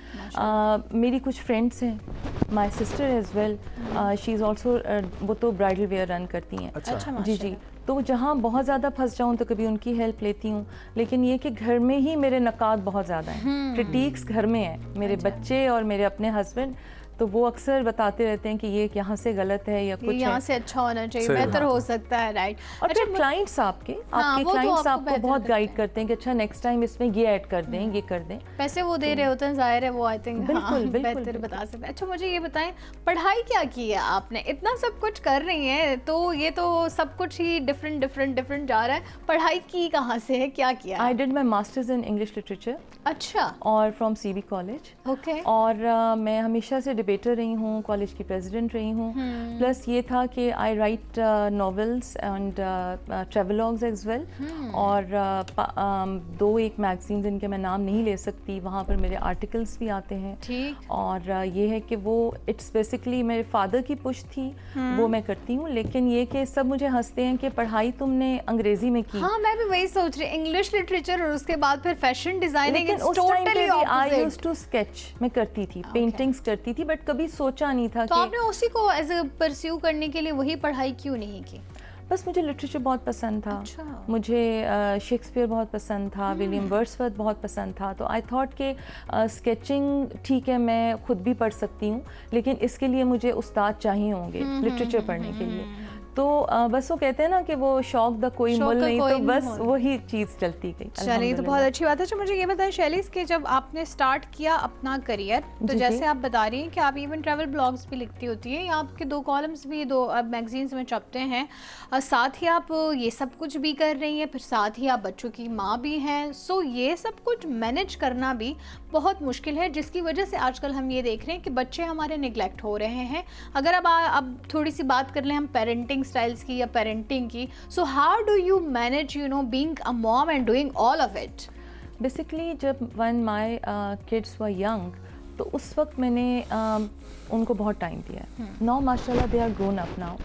मेरी कुछ फ्रेंड्स हैं, my sister as well, she is also, वो तो ब्राइडल वेयर रन करती हैं. अच्छा, जी. तो जहाँ बहुत ज़्यादा फंस जाऊँ तो कभी उनकी हेल्प लेती हूँ. लेकिन ये कि घर में ही मेरे नकाद बहुत ज़्यादा हैं. क्रिटिक्स घर में हैं, मेरे बच्चे और मेरे अपने हस्बैंड, तो वो अक्सर बताते रहते हैं कि ये यहाँ से गलत है या कुछ यहाँ से अच्छा होना चाहिए, बेहतर हो सकता है. राइट. और फिर क्लाइंट्स आपके क्लाइंट्स आपको बहुत गाइड करते हैं कि अच्छा नेक्स्ट टाइम इसमें ये ऐड कर दें, ये कर दें. पैसे वो दे रहे होते हैं, जाहिर है वो आई थिंक बिल्कुल बेहतर बता सकते हैं. अच्छा, मुझे ये बताएं, पढ़ाई क्या की है आपने? इतना सब कुछ कर रही हैं तो ये तो सब कुछ ही डिफरेंट जा रहा है. पढ़ाई की कहाँ से है, क्या किया? I did my masters in English literature. अच्छा. और फ्रॉम CB कॉलेज. ओके. और मैं हमेशा से डिबेटर रही हूँ, कॉलेज की प्रेसिडेंट रही हूँ. प्लस ये था कि I write novels and travelogues as well. और 2-1 मैगजीन्स जिनके मैं नाम नहीं ले सकती, वहाँ पर मेरे आर्टिकल्स भी आते हैं. ठीक. और ये है कि वो इट्स बेसिकली मेरे फादर की पुश थी, वो मैं करती हूँ. लेकिन ये कि सब मुझे हंसते हैं कि पढ़ाई तुमने अंग्रेजी में की. हाँ, मैं भी वही सोच रही, इंग्लिश लिटरेचर और उसके बाद फिर फैशन डिजाइनिंग. उस टाइम पे भी आई यूज्ड टू स्केच, मैं करती थी, पेंटिंग्स करती थी, बट कभी सोचा नहीं था तो कि आपने उसी को एज ए परस्यू करने के लिए वही पढ़ाई क्यों नहीं की? बस मुझे लिटरेचर बहुत पसंद था. अच्छा. मुझे शेक्सपियर बहुत पसंद था, विलियम वर्ड्सवर्थ बहुत पसंद था. तो आई थॉट कि स्केचिंग ठीक है, मैं खुद भी पढ़ सकती हूँ, लेकिन इसके लिए मुझे उस्ताद चाहिए होंगे लिटरेचर पढ़ने के लिए. तो बस वो कहते हैं ना कि वो शौक द कोई मुल नहीं, तो बस वही चीज़ चलती गई. चलिए, तो बहुत अच्छी बात है. मुझे ये बताएं शैलीस कि जब आपने स्टार्ट किया अपना करियर, तो जैसे आप बता रही हैं कि आप इवन ट्रैवल ब्लॉग्स भी लिखती होती हैं, या आपके 2 कॉलम्स भी 2 मैगजीन्स में छपते हैं, साथ ही आप ये सब कुछ भी कर रही हैं, फिर साथ ही आप बच्चों की माँ भी हैं. सो ये सब कुछ मैनेज करना भी बहुत मुश्किल है, जिसकी वजह से आजकल हम ये देख रहे हैं कि बच्चे हमारे निगलेक्ट हो रहे हैं. अगर अब थोड़ी सी बात कर लें हम पेरेंटिंग स्टाइल्स की या पेरेंटिंग की, so how do you manage being a mom and doing all of it? Basically जब one my kids were young, तो उस वक्त मैंने उनको बहुत टाइम दिया है. नाउ माशाल्लाह they are grown up now,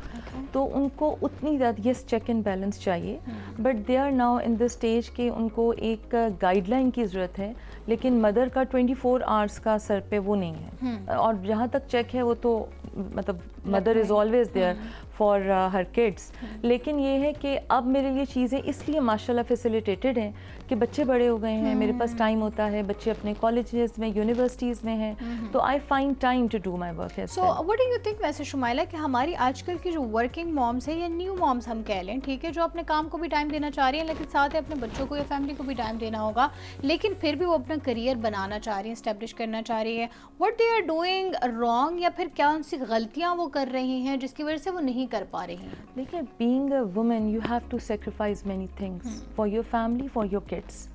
तो उनको उतनी ज़्यादा यस चेक एंड बैलेंस चाहिए, but they are now in the stage के उनको एक गाइडलाइन की ज़रूरत है, लेकिन मदर का 24 आवर्स का सर पे वो नहीं है. और जहाँ तक चेक है वो तो मतलब mother is always there for her kids. लेकिन ये है कि अब मेरे लिए चीज़ें इसलिए माशाल्लाह फैसिलिटेटेड हैं कि बच्चे बड़े हो गए हैं, मेरे पास टाइम होता है, बच्चे अपने कॉलेजेस में, यूनिवर्सिटीज़ में हैं, तो I find time to do my work. So what do you think वैसे शुमाइला कि हमारी आजकल की जो वर्किंग मॉम्स है या न्यू मॉम्स हम कह लें, ठीक है, जो अपने काम को भी टाइम देना चाह रही हैं लेकिन साथ ही अपने बच्चों को या फैमिली को भी टाइम देना होगा, लेकिन फिर भी वो अपना करियर बनाना चाह रही हैं, स्टैब्लिश करना चाह रही है, what they are doing wrong, या फिर कौन सी गलतियाँ वो कर रही हैं जिसकी वजह से वो नहीं कर पा रही हैं? देखिए, being a woman you have to sacrifice many things for your family, for your kids.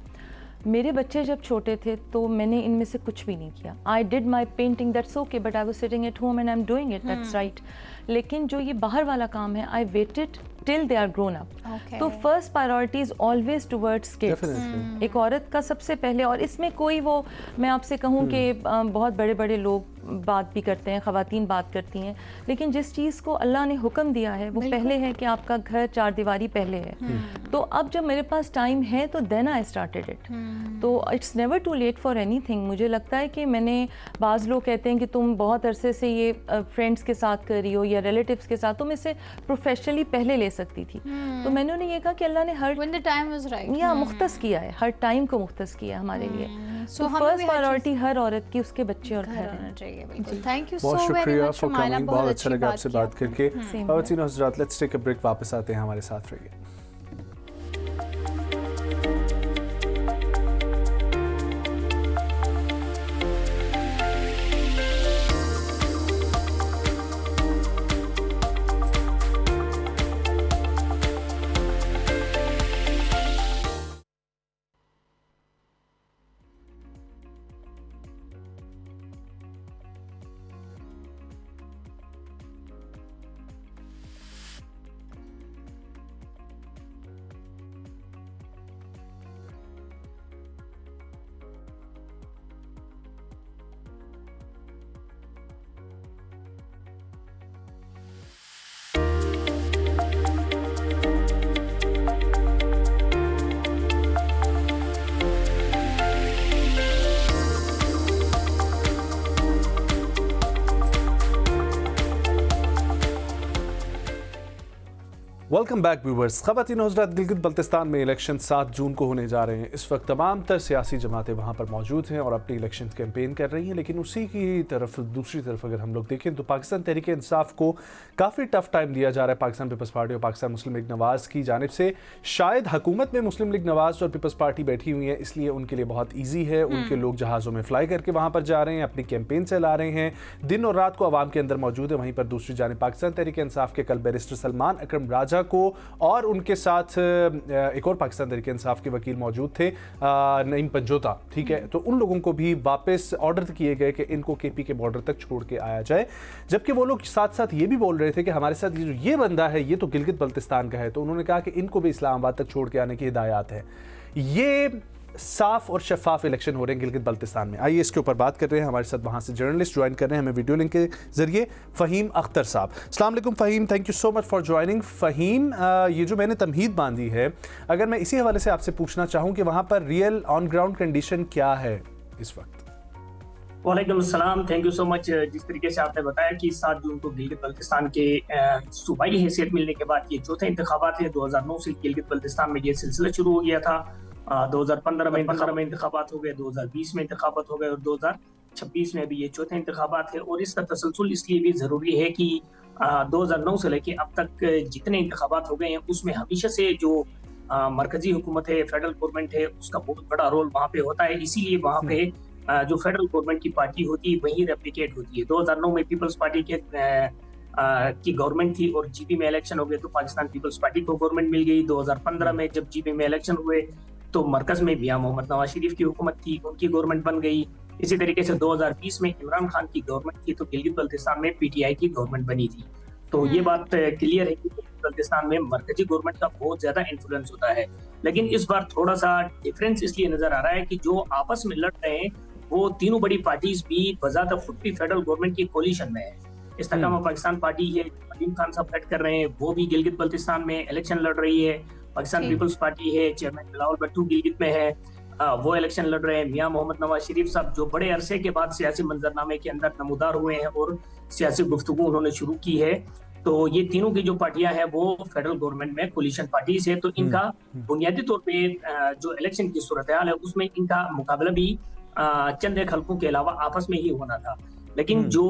मेरे बच्चे जब छोटे थे तो मैंने इनमें से कुछ भी नहीं किया. I did my painting, that's okay, but I was sitting at home and I am doing it, that's right. लेकिन जो ये बाहर वाला काम है, I waited till they are grown up. तो first priority is always towards kids. एक औरत का सबसे पहले, और इसमें कोई वो मैं आपसे कहूँ कि बहुत बड़े बड़े लोग बात भी करते हैं, ख़वातीन बात करती हैं, लेकिन जिस चीज़ को अल्लाह ने हुक्म दिया है वो पहले है कि आपका घर चार दीवारी पहले है. तो अब जब मेरे पास टाइम है तो देन आई स्टार्टेड इट. तो it's never too late for anything. मुझे लगता है कि मैंने, बाज़ लोग कहते हैं कि तुम बहुत अरसे से ये फ्रेंड्स के साथ कर रही हो या रिलेटिव्स के साथ, तुम इसे प्रोफेशनली पहले ले सकती थी. तो मैंने उन्हें ये कहा कि अल्लाह ने हर When the time was right. या मुख्तस किया है, हर टाइम को मुख्तस किया है हमारे लिए. तो फर्स्ट प्रायोरिटी हर औरत की उसके बच्चे और घर होना चाहिए. बिल्कुल. थैंक यू बहुत सो वेरी शुक्रिया मच फॉर शुमाइला, कमिंग. बहुत अच्छा लगा आपसे बात करके. ख़वातीन और हज़रात, लेट्स टेक अ ब्रेक. वापस आते हैं, हमारे साथ रहिए. Welcome back viewers. ख़वातीन और हज़रात, गिलगित बल्तिस्तान में इलेक्शन 7 जून को होने जा रहे हैं. इस वक्त तमाम तर सियासी जमातें वहाँ पर मौजूद हैं और अपनी इलेक्शन कैंपेन कर रही हैं. लेकिन उसी की तरफ, दूसरी तरफ अगर हम लोग देखें तो पाकिस्तान तहरीक इंसाफ को काफ़ी टफ टाइम दिया जा रहा है पाकिस्तान पीपल्स पार्टी और पाकिस्तान मुस्लिम लीग नवाज़ की जानिब से. शायद हुकूमत में मुस्लिम लीग नवाज़ और पीपल्स पार्टी बैठी हुई है, इसलिए उनके लिए बहुत ईजी है. उनके लोग जहाज़ों में फ्लाई करके वहाँ पर जा रहे हैं, अपनी कैंपेन चला रहे हैं, दिन और रात को आवाम के अंदर मौजूद है. वहीं पर दूसरी जानिब पाकिस्तान तहरीक इंसाफ के कल बैरिस्टर सलमान अकरम राजा को और उनके साथ एक और पाकिस्तान तहरीक इंसाफ के वकील मौजूद थे, नईम पंजोता, ठीक है. तो उन लोगों को भी वापस ऑर्डर किए गए कि इनको केपी के बॉर्डर तक छोड़ के आया जाए. जबकि वो लोग साथ साथ ये भी बोल रहे थे कि हमारे साथ ये बंदा है, ये तो गिलगित बल्तिस्तान का है, तो उन्होंने कहा कि इनको भी इस्लामाबाद तक छोड़ के आने की हिदायत है. ये साफ और शफाफ इलेक्शन हो रहे हैं गिलगित बल्तिस्तान में. आइए इसके ऊपर बात कर रहे हैं. हमारे साथ वहाँ से जर्नलिस्ट ज्वाइन कर रहे हैं हमें वीडियो लिंक के जरिए. फ़हीम अख्तर साहब, अस्सलाम वालेकुम Faheem, thank you so much for joining. Faheem, ये जो मैंने तमहीद बांधी है, अगर मैं इसी हवाले से आपसे पूछना चाहूँ कि वहाँ पर रियल ऑन ग्राउंड कंडीशन क्या है इस वक्त? वालेकुम अस्सलाम, थैंक यू सो मच. जिस तरीके से आपने बताया कि 7 जून को गिलगित बल्तिस्तान के सूबाई हैसियत मिलने के बाद ये चौथे इंतखाबात हैं. 2009 से गिलगित बल्तिस्तान में ये सिलसिला शुरू हो गया था. 2015 में इंतखाबात हो गए, 2020 में इंतखाबात हो गए और 2026 में भी ये चौथे इंतखाबात है. और इसका तसलसल इसलिए भी ज़रूरी है कि 2009 से लेके अब तक जितने इंतखाबात हो गए हैं उसमें हमेशा से जो मरकजी हुकूमत है, फेडरल गवर्नमेंट है, उसका बहुत बड़ा रोल वहाँ पे होता है. इसीलिए वहाँ पे जो फेडरल गवर्नमेंट की पार्टी होती है वही रेप्लिकेट होती है. 2009 में पीपल्स पार्टी की गवर्नमेंट थी और जीपी में इलेक्शन हो गए तो पाकिस्तान पीपल्स पार्टी को गवर्नमेंट मिल गई. 2015 में जब जीपी में इलेक्शन हुए तो मरकज में मियां मोहम्मद नवाज शरीफ की हुकूमत थी, उनकी गवर्नमेंट बन गई. इसी तरीके से 2020 में इमरान खान की गवर्नमेंट थी तो गिलगित बल्तिस्तान में पीटीआई की गवर्नमेंट बनी थी. तो ये बात क्लियर है कि बल्तिस्तान में मरकजी गवर्नमेंट का बहुत ज्यादा इन्फ्लुएंस होता है। लेकिन इस बार थोड़ा सा डिफरेंस इसलिए नजर आ रहा है कि जो आपस में लड़ रहे हैं वो तीनों बड़ी पार्टीज भी बजात खुद भी फेडरल गवर्नमेंट की कोलिशन में है। इस्तेकाम पाकिस्तान पार्टी है, अलीम खान साहब फैट कर रहे हैं, वो भी गिलगित बल्तिस्तान में इलेक्शन लड़ रही है। पाकिस्तान पीपल्स पार्टी है, चेयरमैन बिलावल भट्टू गिलगित में है, वो इलेक्शन लड़ रहे हैं। मियां मोहम्मद नवाज शरीफ साहब जो बड़े अरसे के बाद सियासी मंजरनामे के अंदर नमूदार हुए हैं और सियासी गुफ्तगू उन्होंने शुरू की है। तो ये तीनों की जो पार्टियां हैं वो फेडरल गवर्नमेंट में कोलिशन पार्टीज है। तो इनका बुनियादी तौर पे जो इलेक्शन की सूरत हाल है उसमें इनका मुकाबला भी चंद एक हल्कों के अलावा आपस में ही होना था। लेकिन जो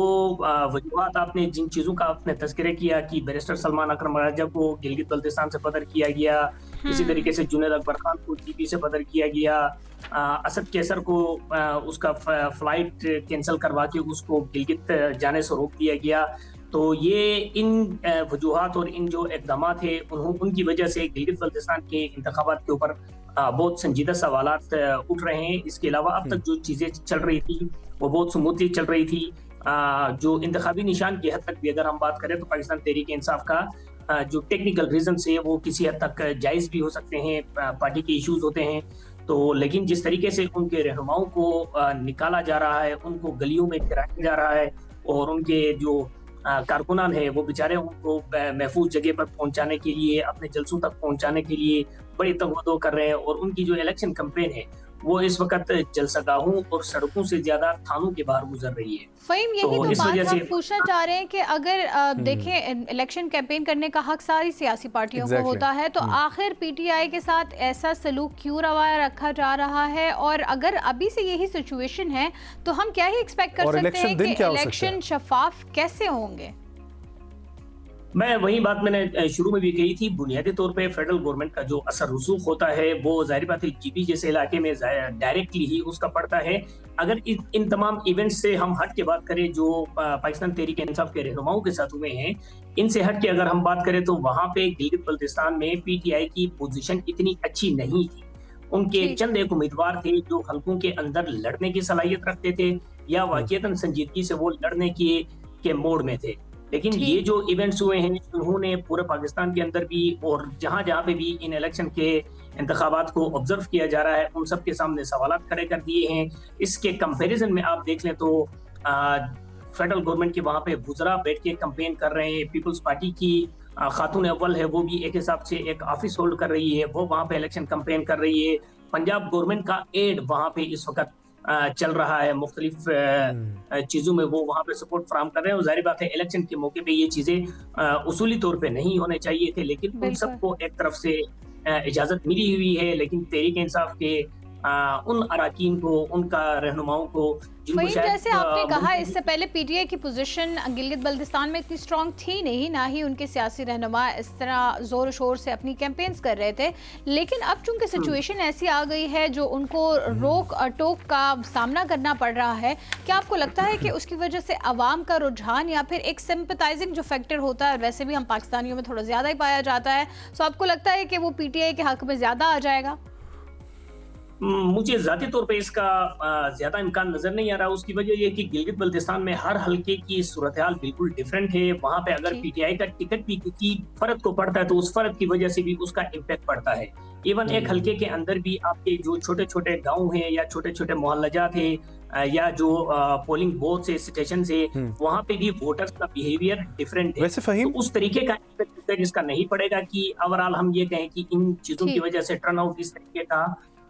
वजूहात आपने जिन चीजों का आपने तस्करा किया कि बैरिस्टर सलमान अकरम राजा को गिलगित बल्तिस्तान से बदर किया गया, इसी तरीके से जुनैद अकबर खान को जीपी से बदर किया गया, असद कैसर को उसका फ्लाइट कैंसिल करवा के उसको गिलगित जाने से रोक दिया गया। तो ये इन वजूहात और इन जो इकदाम थे उनकी वजह से गिलगित बल्तिस्तान के इंतखाबात के ऊपर बहुत संजीदा सवालात उठ रहे हैं। इसके अलावा अब तक जो चीजें चल रही थी वो बहुत स्मूथली चल रही थी। जो इंतखाबी निशान की हद तक भी अगर हम बात करें तो पाकिस्तान तहरीक इंसाफ का जो टेक्निकल रीजन है वो किसी हद तक जायज भी हो सकते हैं, पार्टी के इश्यूज होते हैं। तो लेकिन जिस तरीके से उनके रहनुमाओं को निकाला जा रहा है, उनको गलियों में गिराया जा रहा है और उनके जो कारकुनान है वो बेचारे उनको महफूज जगह पर पहुंचाने के लिए, अपने जलसों तक पहुंचाने के लिए बड़ी तगवदो कर रहे हैं। और उनकी जो इलेक्शन कैंपेन है वो इस वक्त जलसगाहों और सड़कों से ज्यादा थानों के बाहर गुजर रही है। फ़हीम, यही तो बात हम पूछना चाह रहे हैं कि अगर देखें इलेक्शन कैंपेन करने का हक सारी सियासी पार्टियों को होता है, तो आखिर पीटीआई के साथ ऐसा सलूक क्यों रवाया रखा जा रहा है? और अगर अभी से यही सिचुएशन है तो हम क्या ही एक्सपेक्ट कर सकते हैं कि इलेक्शन शफाफ कैसे होंगे? मैं वही बात मैंने शुरू में भी कही थी, बुनियादी तौर पे फेडरल गवर्नमेंट का जो असर रसूख होता है वो जाहिर बात है जीपी जैसे इलाके में डायरेक्टली ही उसका पड़ता है। अगर इन तमाम इवेंट्स से हम हट के बात करें जो पाकिस्तान तहरीक इंसाफ के रहनुमाओं के साथ हुए हैं, इनसे हट के अगर हम बात करें तो वहां पे गिलगित बल्तिस्तान में पीटीआई की पोजीशन इतनी अच्छी नहीं थी। उनके चंद एक उम्मीदवार थे जो हल्कों के अंदर लड़ने की सलाहियत रखते थे या वाकईतन संजीदगी से वो लड़ने के मोड़ में थे। लेकिन ये जो इवेंट्स हुए हैं उन्होंने पूरे पाकिस्तान के अंदर भी और जहां जहां पे भी इन इलेक्शन के इंतखाबात को ऑब्जर्व किया जा रहा है उन सब के सामने सवालात खड़े कर दिए हैं। इसके कंपैरिजन में आप देख लें तो फेडरल गवर्नमेंट के वहां पे वुज़रा बैठ के कैंपेन कर रहे हैं। पीपल्स पार्टी की खातून अव्वल है वो भी एक हिसाब से एक ऑफिस होल्ड कर रही है, वो वहां पे इलेक्शन कैंपेन कर रही है। पंजाब गवर्नमेंट का एड वहां पे इस वक्त चल रहा है, मुख्तलिफ चीजों में वो वहां पे सपोर्ट फराहम कर रहे हैं। और जाहिर बात है इलेक्शन के मौके पे ये चीजें उसूली तौर पे नहीं होने चाहिए थे, लेकिन उन सबको एक तरफ से इजाजत मिली हुई है। लेकिन तहरीक इंसाफ के उन अराकीन को, उनका रहनुमाओं को वही जैसे आपने कहा इससे पहले पीटीआई की पोजीशन गिलगित बल्तिस्तान में इतनी स्ट्रांग थी नहीं, ना ही उनके सियासी रहनुमा इस तरह जोर शोर से अपनी कैंपेन्स कर रहे थे। लेकिन अब चूंकि सिचुएशन ऐसी आ गई है जो उनको रोक टोक का सामना करना पड़ रहा है, क्या आपको लगता है कि उसकी वजह से अवाम का रुझान या फिर एक सिंपैथाइजिंग जो फैक्टर होता है, वैसे भी हम पाकिस्तानियों में थोड़ा ज़्यादा ही पाया जाता है, तो आपको लगता है कि वो पीटीआई के हक में ज़्यादा आ जाएगा? मुझे जाती तौर पे इसका ज्यादा इम्कान नजर नहीं आ रहा। उसकी वजह यह कि गिलगित बल्तिस्तान में हर हल्के की सूरत हाल बिल्कुल डिफरेंट है। वहां पे अगर पीटीआई का टिकट भी किसी फर्द को पड़ता है तो उस फर्द की वजह से भी उसका इम्पैक्ट पड़ता है। इवन एक हल्के के अंदर भी आपके जो छोटे छोटे गाँव हैं या छोटे छोटे मोहल्लाजात है या जो पोलिंग बूथ से स्टेशन से, वहां पे भी वोटर्स का बिहेवियर डिफरेंट है। वैसे फ़हीम, तो उस तरीके का इम्पैक्ट इसका नहीं पड़ेगा कि ओवरऑल हम ये कहें कि इन चीजों की वजह से टर्न आउट इस तरीके का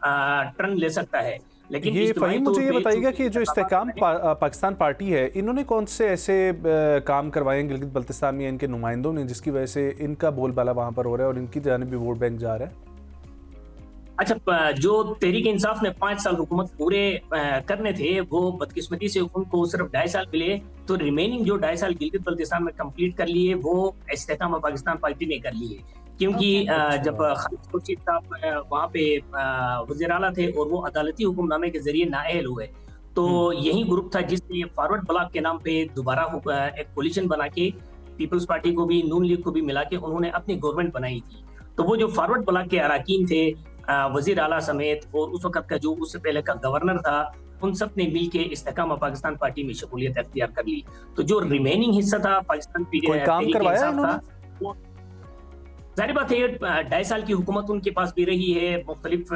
टर्न ले सकता है। लेकिन ये फ़हीम मुझे ये बताइएगा कि जो इस्तेकाम पाकिस्तान पार्टी है, इन्होंने कौन से ऐसे काम करवाए हैं गिलगित बल्तिस्तान में इनके नुमाइंदों ने जिसकी वजह से इनका बोलबाला वहां पर हो रहा है और इनकी जानिब भी वोट बैंक जा रहा है? अच्छा, जो तहरीक इंसाफ ने 5 साल हुकूमत पूरे करने थे वो बदकिस्मती से उनको सिर्फ 2.5 साल मिले, तो रिमेनिंग जो 2.5 साल गिलगित बल्तिस्तान में कंप्लीट कर लिए वो इस्तेकाम पाकिस्तान पार्टी ने कर लिए। क्योंकि जब खालिद खुर्शीद साहब वहाँ पे वज़ीर आला थे और वो अदालती हुक्मनामे के जरिए नाअहल हुए, तो यही ग्रुप था जिसने फॉरवर्ड ब्लॉक के नाम पे दोबारा एक कोलिशन बना के पीपल्स पार्टी को भी, नून लीग को भी मिला के उन्होंने अपनी गवर्नमेंट बनाई थी। तो वो जो फॉरवर्ड ब्लॉक के अराकीन थे वज़ीर आला समेत और उस वक्त का जो उससे पहले का गवर्नर था उन सब ने मिल के इस्तेकाम पाकिस्तान पार्टी में शमूलियत अख्तियार कर ली। तो जो रिमेनिंग हिस्सा था पाकिस्तान कोई काम करवाया इन्होंने? वो जाहिर बात है 2.5 साल की हुकूमत उनके पास भी रही है, मुख्तलिफ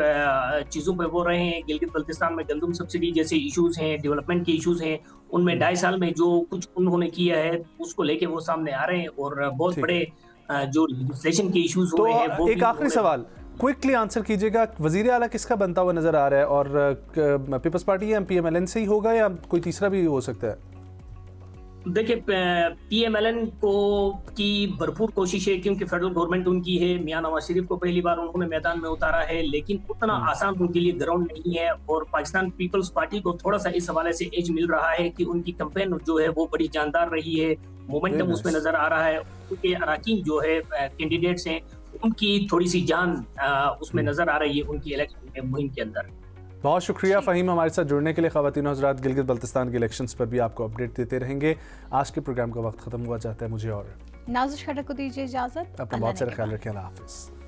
चीज़ों पर वो रहे हैं। गिलगित बल्तिस्तान में गंदम सब्सिडी जैसे इश्यूज हैं, डेवलपमेंट के इश्यूज हैं, उनमें 2.5 साल में जो कुछ उन्होंने किया है उसको लेके वो सामने आ रहे हैं। और बहुत ठीक बड़े जो लेजिस्लेशन के इश्यूज तो हुए हैं वो एक आखिरी सवाल क्विकली आंसर कीजिएगा, वजीर आला किसका बनता हुआ नजर आ रहा है? और पीपल्स पार्टी या PMLN से ही होगा या कोई तीसरा भी हो सकता है? देखिए PMLN को की भरपूर कोशिश है, क्योंकि फेडरल गवर्नमेंट उनकी है। मियां नवाज शरीफ को पहली बार उन्होंने मैदान में उतारा है, लेकिन उतना आसान उनके लिए ग्राउंड नहीं है। और पाकिस्तान पीपल्स पार्टी को थोड़ा सा इस हवाले से एज मिल रहा है कि उनकी कैंपेन जो है वो बड़ी जानदार रही है, मोमेंटम उसमें नजर आ रहा है। उनके अराकीन जो है कैंडिडेट्स हैं उनकी थोड़ी सी जान उसमें नजर आ रही है उनकी इलेक्शन मुहिम के अंदर। बहुत शुक्रिया फ़हीम हमारे साथ जुड़ने के लिए। ख़वातीन और हज़रात, गिलगित बल्तिस्तान के इलेक्शंस पर भी आपको अपडेट देते रहेंगे। आज के प्रोग्राम का वक्त ख़त्म हुआ, चाहता है मुझे और नाज़िश खट्टर को दीजिए इजाज़त। अपना बहुत सारा ख्याल रखें। अल्लाह हाफ़िज़।